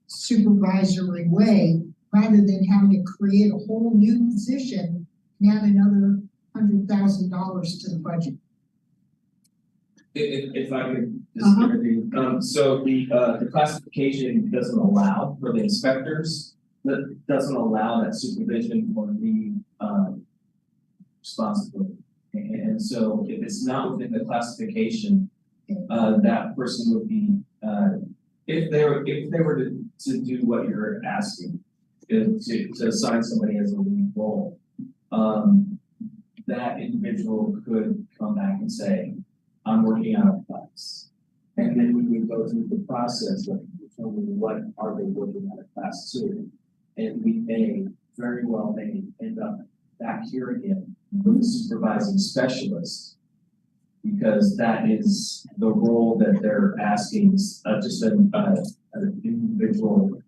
supervisory way, rather than having to create a whole new position and add another $100,000 to the budget. If I could just Uh-huh. intervene, so the classification doesn't allow for the inspectors, that doesn't allow that supervision or the responsibility. And so if it's not within the classification, that person would be, if they were to do what you're asking, to assign somebody as a lead role, that individual could come back and say, I'm working out of class. And then we would go through the process of determining what are they working out of class to. And we very well may end up back here again with a supervising specialist, because that is the role that they're asking, just an individual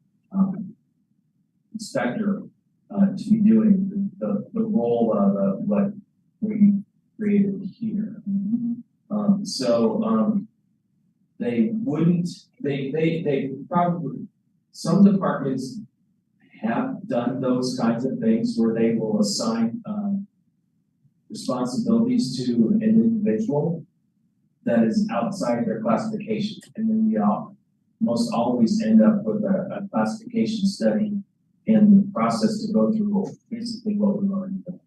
inspector to be doing the role of what we created here. They wouldn't, they probably, some departments have done those kinds of things where they will assign responsibilities to an individual that is outside their classification. And then we most always end up with a classification study and the process to go through basically what we've already done.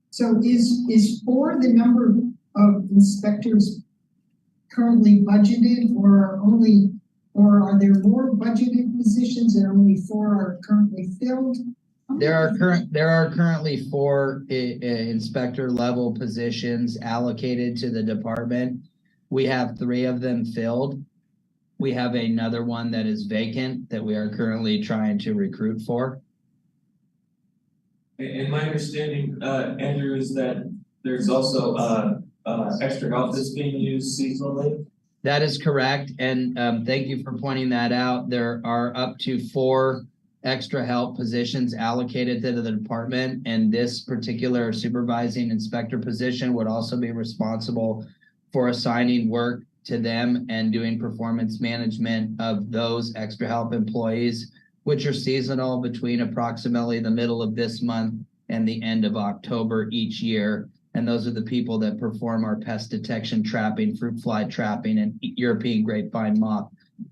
So is 4 the number of inspectors currently budgeted, or are there more budgeted positions and only 4 are currently filled? There are currently 4 inspector level positions allocated to the department. We have 3 of them filled. We have another one that is vacant that we are currently trying to recruit for. And my understanding, Andrew, is that there's also extra help that's being used seasonally. That is correct. And thank you for pointing that out. There are up to 4 extra help positions allocated to the department. And this particular supervising inspector position would also be responsible for assigning work to them and doing performance management of those extra help employees, which are seasonal between approximately the middle of this month and the end of October each year. And those are the people that perform our pest detection trapping, fruit fly trapping, and European grapevine moth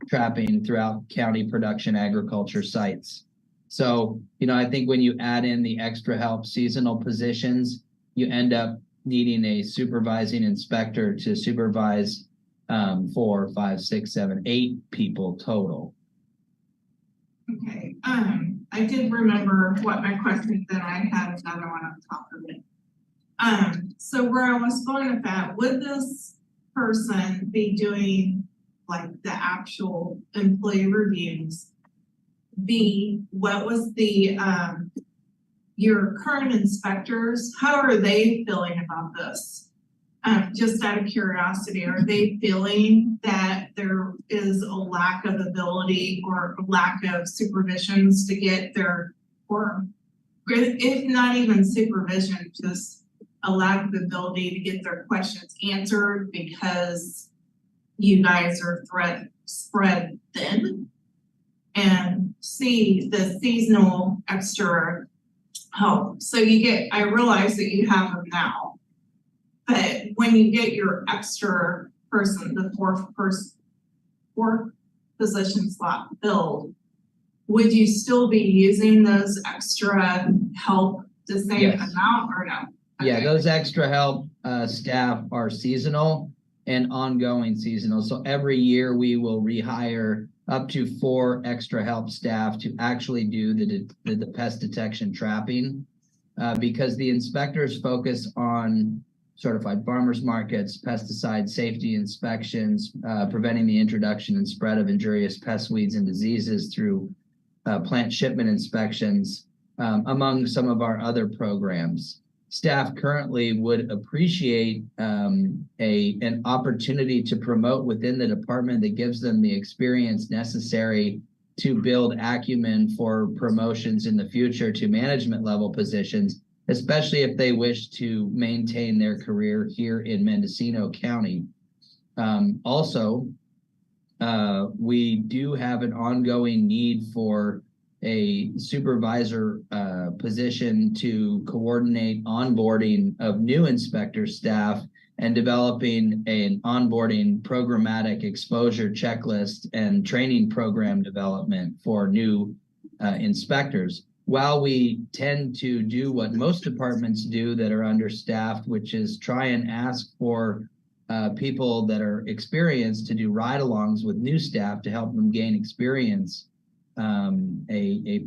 trapping throughout county production agriculture sites. So, I think when you add in the extra help seasonal positions, you end up needing a supervising inspector to supervise 4, 5, 6, 7, 8 people total. Okay, I did remember what my question, then I had another one on top of it. So where I was going with that, would this person be doing like the actual employee reviews? What was your current inspectors, how are they feeling about this? Just out of curiosity, are they feeling that there is a lack of ability or lack of supervisions to get or if not even supervision, just a lack of ability to get their questions answered because you guys are spread thin? And the seasonal extra help. So I realize that you have them now, but when you get your extra person, the fourth position slot filled, would you still be using those extra help the same Yes. amount or no? Yeah, Okay. those extra help staff are seasonal and ongoing seasonal. So every year we will rehire up to 4 extra help staff to actually do the pest detection trapping, because the inspectors focus on certified farmers markets, pesticide safety inspections, preventing the introduction and spread of injurious pest, weeds, and diseases through plant shipment inspections, among some of our other programs. Staff currently would appreciate an opportunity to promote within the department that gives them the experience necessary to build acumen for promotions in the future to management level positions, especially if they wish to maintain their career here in Mendocino County. Also, we do have an ongoing need for a supervisor position to coordinate onboarding of new inspector staff and developing an onboarding programmatic exposure checklist and training program development for new inspectors. While we tend to do what most departments do that are understaffed, which is try and ask for people that are experienced to do ride-alongs with new staff to help them gain experience, a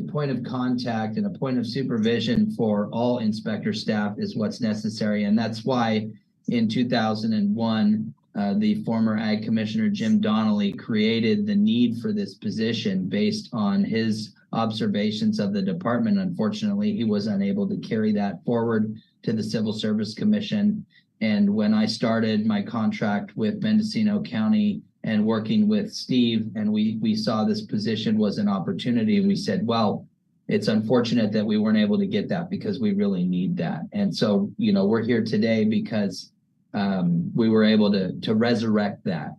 point of contact and a point of supervision for all inspector staff is what's necessary. And that's why in 2001, the former Ag Commissioner Jim Donnelly created the need for this position based on his observations of the department. Unfortunately, he was unable to carry that forward to the Civil Service Commission. And when I started my contract with Mendocino County and working with Steve, and we saw this position was an opportunity, we said, well, it's unfortunate that we weren't able to get that because we really need that. And so, we're here today because we were able to resurrect that.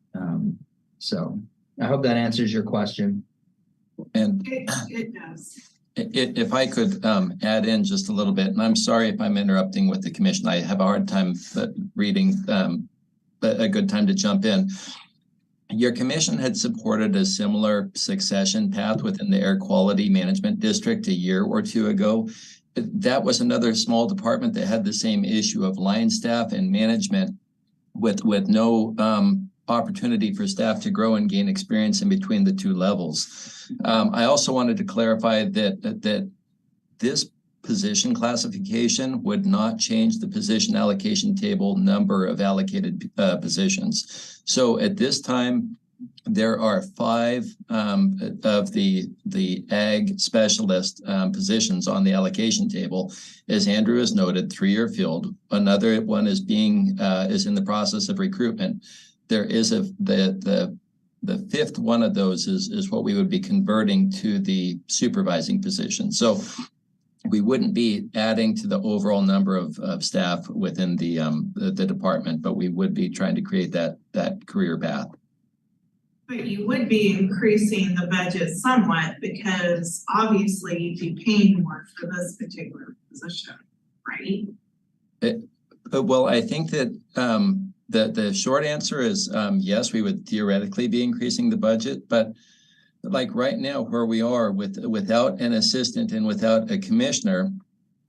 So I hope that answers your question. And It does. if I could add in just a little bit, and I'm sorry if I'm interrupting with the commission. I have a hard time reading, a good time to jump in. Your commission had supported a similar succession path within the Air Quality Management District a year or two ago. That was another small department that had the same issue of line staff and management with no opportunity for staff to grow and gain experience in between the two levels. I also wanted to clarify that this position classification would not change the position allocation table number of allocated positions. So at this time, there are 5 of the ag specialist positions on the allocation table. As Andrew has noted, 3 are filled. Another one is is in the process of recruitment. There is the 5th one of those is what we would be converting to the supervising position. So we wouldn't be adding to the overall number of staff within the department, but we would be trying to create that career path. But you would be increasing the budget somewhat because obviously you'd be paying more for this particular position, right? Well, I think that the short answer is yes, we would theoretically be increasing the budget, but like right now where we are without an assistant and without a commissioner,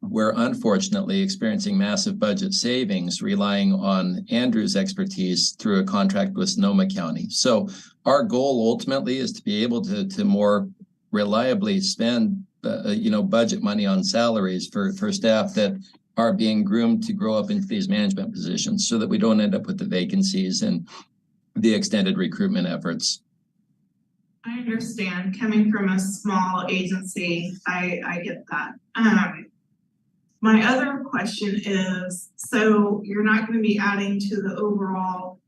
we're unfortunately experiencing massive budget savings relying on Andrew's expertise through a contract with Sonoma County. So our goal ultimately is to be able to more reliably spend budget money on salaries for staff that are being groomed to grow up into these management positions so that we don't end up with the vacancies and the extended recruitment efforts. I understand. Coming from a small agency, I get that. My other question is, so you're not going to be adding to the overall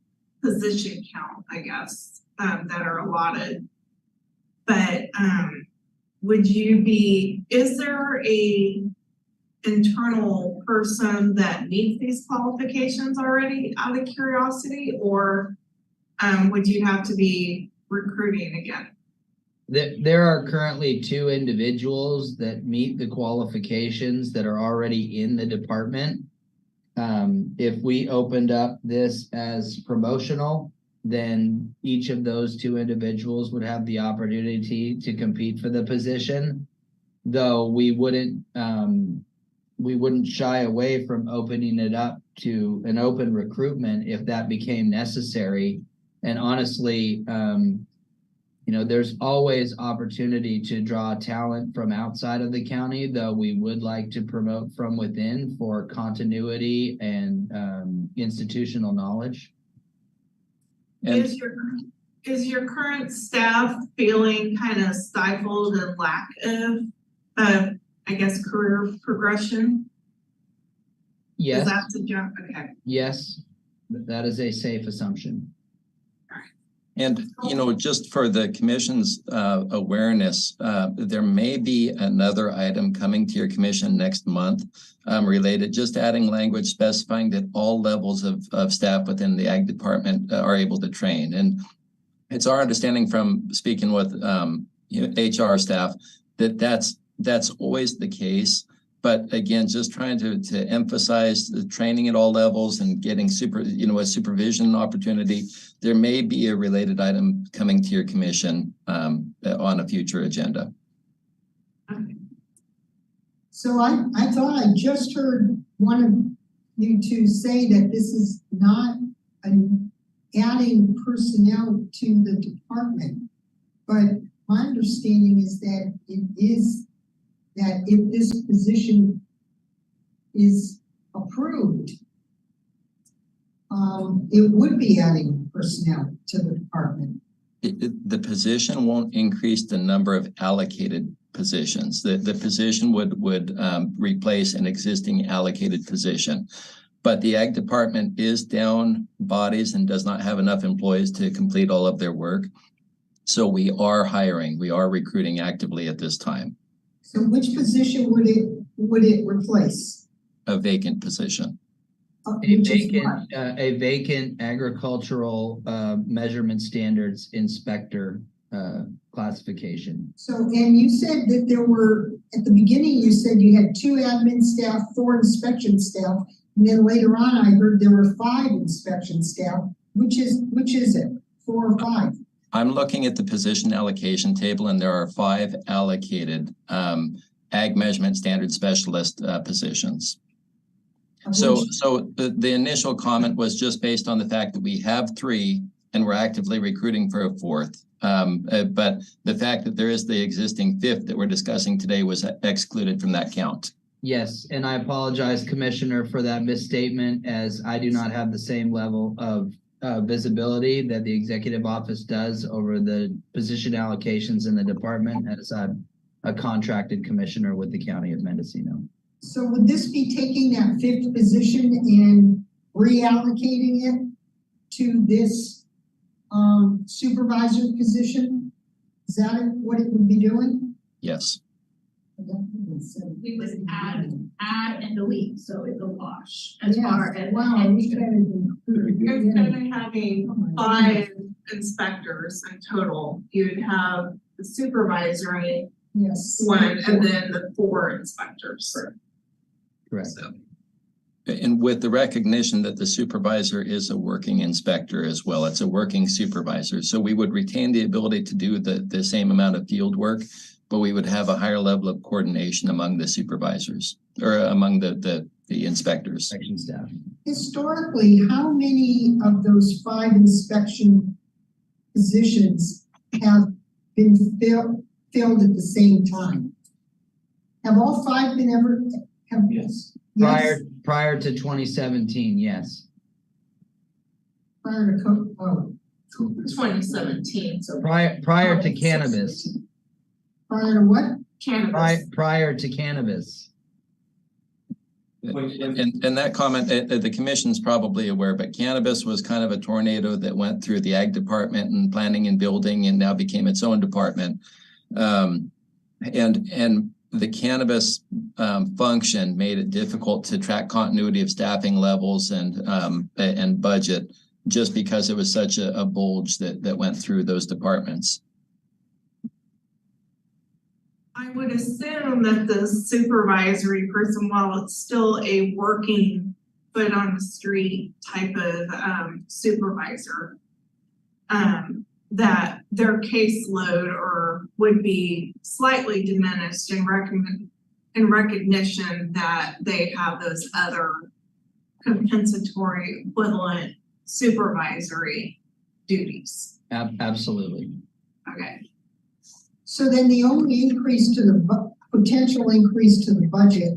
position count, I guess, that are allotted. But is there a internal person that meets these qualifications already out of curiosity, or would you have to be recruiting again? There are currently 2 individuals that meet the qualifications that are already in the department. If we opened up this as promotional, then each of those 2 individuals would have the opportunity to compete for the position, though we wouldn't shy away from opening it up to an open recruitment if that became necessary. And honestly, there's always opportunity to draw talent from outside of the county, though we would like to promote from within for continuity and institutional knowledge. And Is your current staff feeling kind of stifled and lack of, I guess, career progression? Yes. Is that the jump? Okay. Yes, that is a safe assumption. And, just for the commission's awareness, there may be another item coming to your commission next month related, just adding language specifying that all levels of staff within the ag department are able to train. And it's our understanding from speaking with HR staff that that's always the case. But again, just trying to emphasize the training at all levels and getting a supervision opportunity. There may be a related item coming to your commission on a future agenda. So I thought I just heard one of you two say that this is not adding personnel to the department. But my understanding is that it is that if this position is approved, it would be adding personnel to the department. The position won't increase the number of allocated positions. The position would replace an existing allocated position. But the ag department is down bodies and does not have enough employees to complete all of their work. So we are hiring, we are recruiting actively at this time. So which position would it replace? A vacant position. A vacant agricultural measurement standards inspector classification. So, and you said that there were, at the beginning, you said you had 2 admin staff, 4 inspection staff, and then later on I heard there were 5 inspection staff. Which is it? 4 or 5? I'm looking at the position allocation table, and there are 5 allocated ag measurement standard specialist positions. So the initial comment was just based on the fact that we have 3 and we're actively recruiting for a 4th. But the fact that there is the existing 5th that we're discussing today was excluded from that count. Yes, and I apologize, Commissioner, for that misstatement, as I do not have the same level of visibility that the executive office does over the position allocations in the department, as I'm a contracted commissioner with the County of Mendocino. So would this be taking that 5th position and reallocating it to this supervisor position? Is that what it would be doing? Yes. We would add and delete, so it's a wash as far as. Wow. Instead of having 5 inspectors in total, you would have the supervisory one and then the 4 inspectors. Correct. And with the recognition that the supervisor is a working inspector as well, it's a working supervisor. So we would retain the ability to do the same amount of field work, but we would have a higher level of coordination among the supervisors or among the inspectors. Section staff. Historically, how many of those 5 inspection positions have been filled at the same time? Have all 5 been ever? Yes. Prior to 2017, yes. Prior to 2017. So Prior to cannabis. prior to what? Cannabis. Prior to cannabis. And that comment, the commission's probably aware, but cannabis was kind of a tornado that went through the ag department and planning and building and now became its own department. And the cannabis function made it difficult to track continuity of staffing levels and budget, just because it was such a bulge that went through those departments. I would assume that the supervisory person, while it's still a working foot on the street type of supervisor, that their caseload would be slightly diminished in recognition that they have those other compensatory equivalent supervisory duties. Absolutely. Okay. So then the only increase to the potential increase to the budget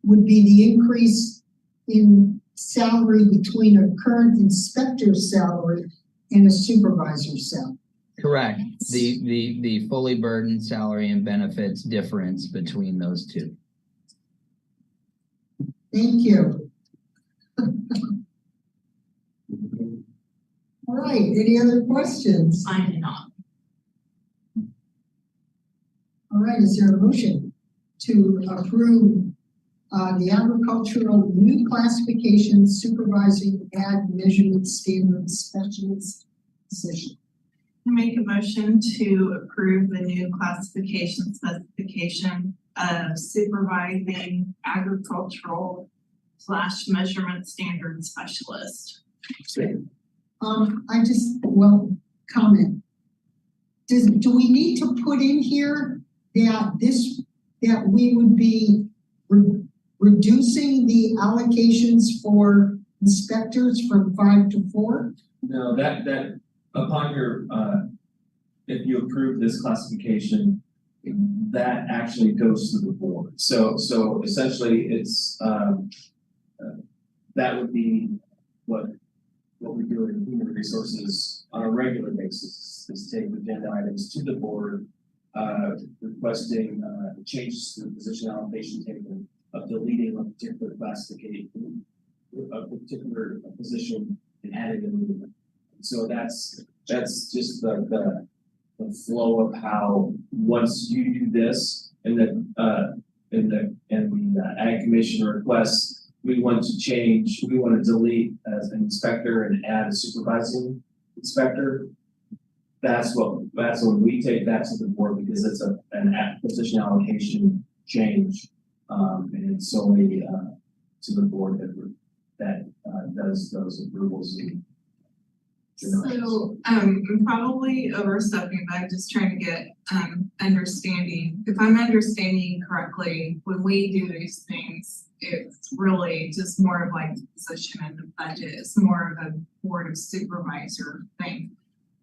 would be the increase in salary between a current inspector's salary and a supervisor's salary. Correct. The fully burdened salary and benefits difference between those 2. Thank you. All right, any other questions? I do not. All right, is there a motion to approve the agricultural new classification supervising ag measurement standard specialist position? I make a motion to approve the new classification specification supervising agricultural / measurement standard specialist. I just, well, comment. Do we need to put in here that we would be reducing the allocations for inspectors from 5 to 4? No, that upon your, if you approve this classification, that actually goes to the board. So essentially it's, that would be what we do in human resources on a regular basis, is take agenda items to the board, requesting changes to the position allocation table of deleting a particular classification, a particular position and adding a new one. So that's just the flow of how, once you do this and the ag commission requests, we want to delete as an inspector and add a supervising inspector. That's when we take that to the board, because it's an position allocation change. And it's solely to the board that does those approvals. So I'm probably overstepping, but I'm just trying to get understanding. If I'm understanding correctly, when we do these things, it's really just more of like the position in the budget. It's more of a board of supervisor thing.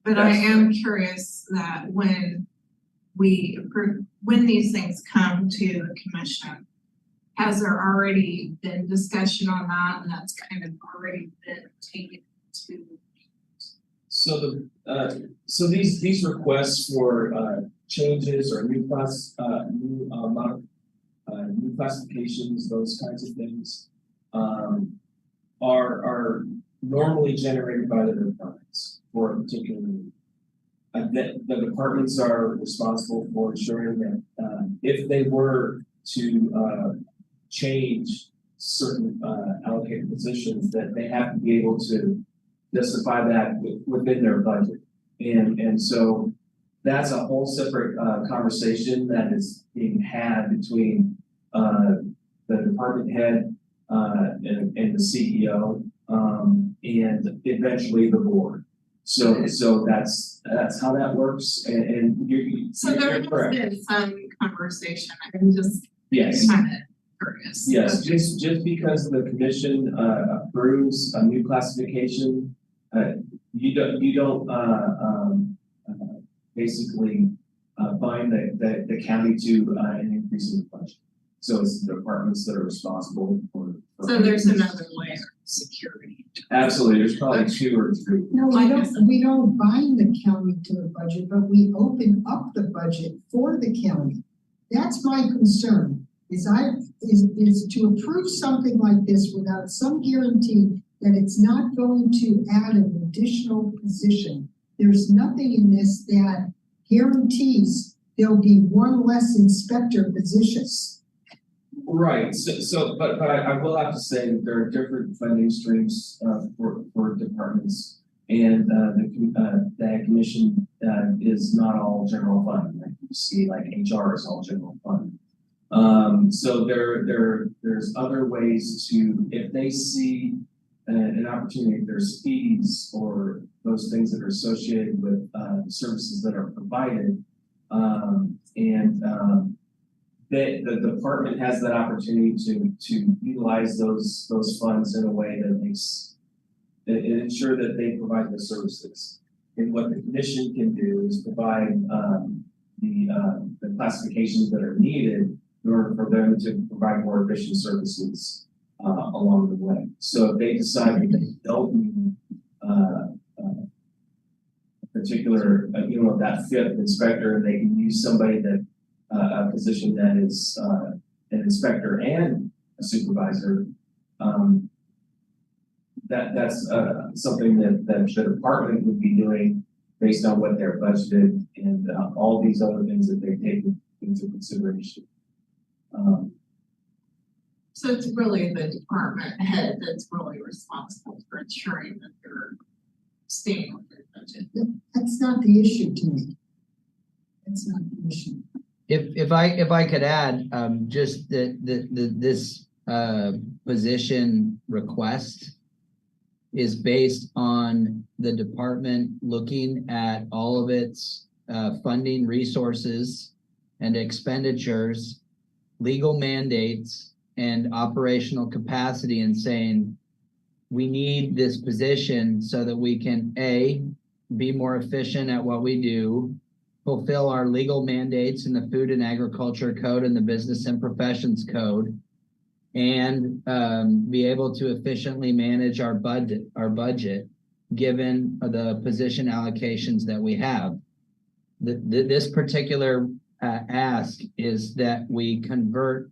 But I am curious that when these things come to the commission, has there already been discussion on that, and that's kind of already been taken to? So these requests for changes or new classifications, those kinds of things, are normally generated by the departments for a particular need. The departments are responsible for ensuring that if they were to change certain allocated positions, that they have to be able to justify that within their budget. And so that's a whole separate conversation that is being had between the department head and the CEO and eventually the board. So that's how that works. And there has been some conversation. I'm just yes. kind of curious. Yes, just because the commission approves a new classification, you don't basically bind the county to an increase in the budget. So it's the departments that are responsible for. So there's another layer of security. Absolutely, there's probably 2 or 3. No, we don't bind the county to the budget, but we open up the budget for the county. That's my concern, is to approve something like this without some guarantee that it's not going to add an additional position. There's nothing in this that guarantees there'll be one less inspector positions. Right. But I will have to say that there are different funding streams for departments, and the Ag Commission is not all general fund. Like you see, like HR is all general fund. So there's other ways to, if they see an opportunity, if there's fees or those things that are associated with the services that are provided, the department has that opportunity to utilize those funds in a way that makes ensure that they provide the services. And what the commission can do is provide the classifications that are needed in order for them to provide more efficient services along the way. So if they decide that they don't need a particular, that 5th inspector, they can use somebody that a position that is an inspector and a supervisor. That's something that the department would be doing based on what they're budgeted and all these other things that they take into consideration. So it's really the department head that's really responsible for ensuring that they're staying with their budget. That's not the issue to me. That's not the issue. If I could add, just this position request is based on the department looking at all of its funding resources and expenditures, legal mandates, and operational capacity, and saying we need this position so that we can A, be more efficient at what we do, fulfill our legal mandates in the Food and Agriculture Code and the Business and Professions Code, and be able to efficiently manage our budget given the position allocations that we have. This particular ask is that we convert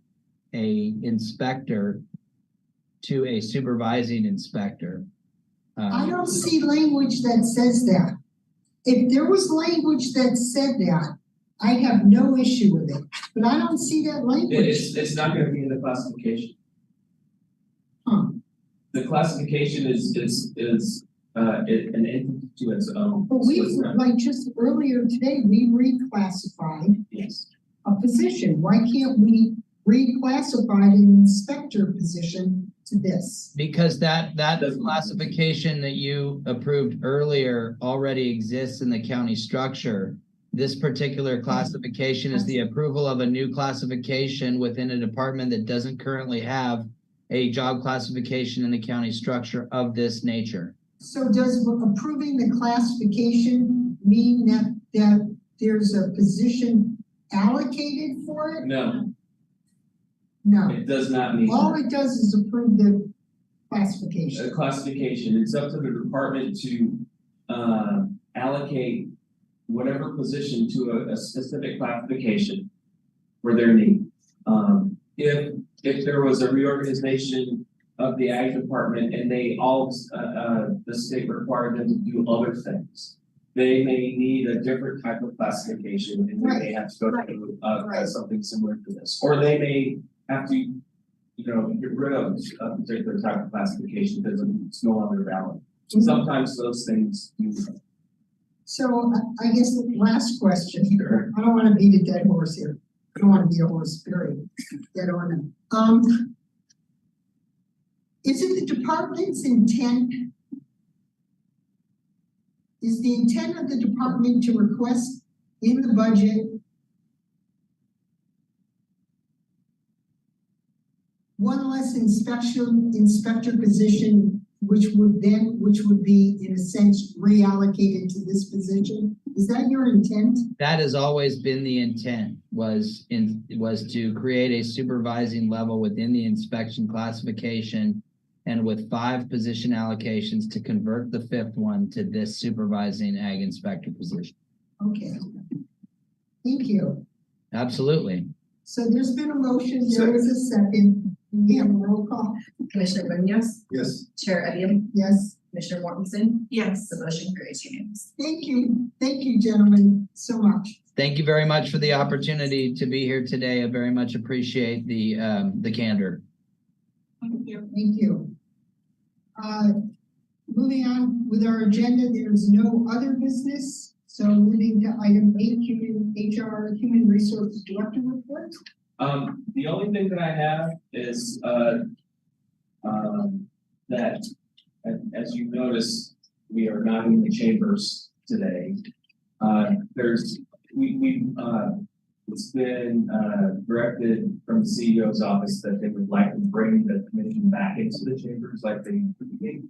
a inspector to a supervising inspector. I don't see language that says that. If there was language that said that, I have no issue with it, but I don't see that language. It's not gonna be in the classification. Huh. The classification is an entity to its own. But So it's not- like just earlier today, we reclassified Yes. a position. Why can't we reclassify an inspector position to this? Because that Doesn't- classification that you approved earlier already exists in the county structure. This particular classification is the approval of a new classification within a department that doesn't currently have a job classification in the county structure of this nature. So does approving the classification mean that there's a position allocated for it? No, No. it does not mean All that. it does is approve the classification. A classification, it's up to the department to allocate whatever position to a specific classification for their need. If there was a reorganization of the ag department and they all, the state required them to do other things, they may need a different type of classification and they may have to go through something similar to this. Or they may have to, get rid of a particular type of classification because it's no longer valid. Sometimes those things do. So I guess the last question here, I don't wanna beat a dead horse here. I don't wanna be a horse, period. Dead or not. Is it the department's intent? Is the intent of the department to request in the budget one less inspector position, which would be in a sense reallocated to this position? Is that your intent? That has always been the intent, was to create a supervising level within the inspection classification, and with 5 position allocations to convert the 5th one to this supervising ag inspector position. Okay. Thank you. Absolutely. So there's been a motion, there was a second. We have a roll call. Commissioner Munoz, Yes. Chair Evian, Yes. Commissioner Mortensen, Yes. the motion carries unanimously. Thank you, gentlemen, so much. Thank you very much for the opportunity to be here today. I very much appreciate the candor. Thank you. Moving on with our agenda, there is no other business. So moving to item 8, Human Resources Director report. The only thing that I have is, that, as you notice, we are not in the chambers today. It's been, directed from the CEO's office that they would like to bring the commission back into the chambers like they did.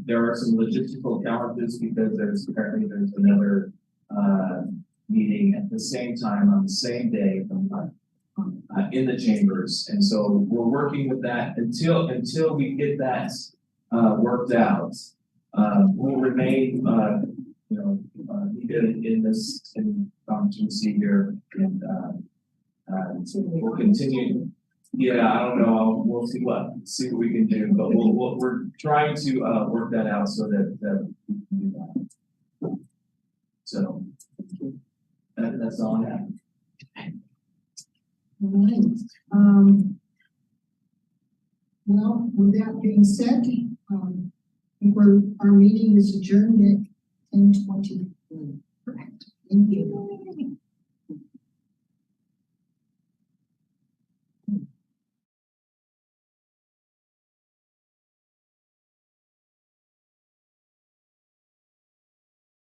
There are some logistical challenges because there's another, meeting at the same time on the same day in the chambers. And so we're working with that until we get that worked out. We'll remain in this competency here, and so we'll continue. Yeah, I don't know. We'll see what we can do, but we're trying to work that out so that we can do that. So that's all I have. All right. Well, with that being said, I think our meeting is adjourned at 10:23. Correct. Thank you.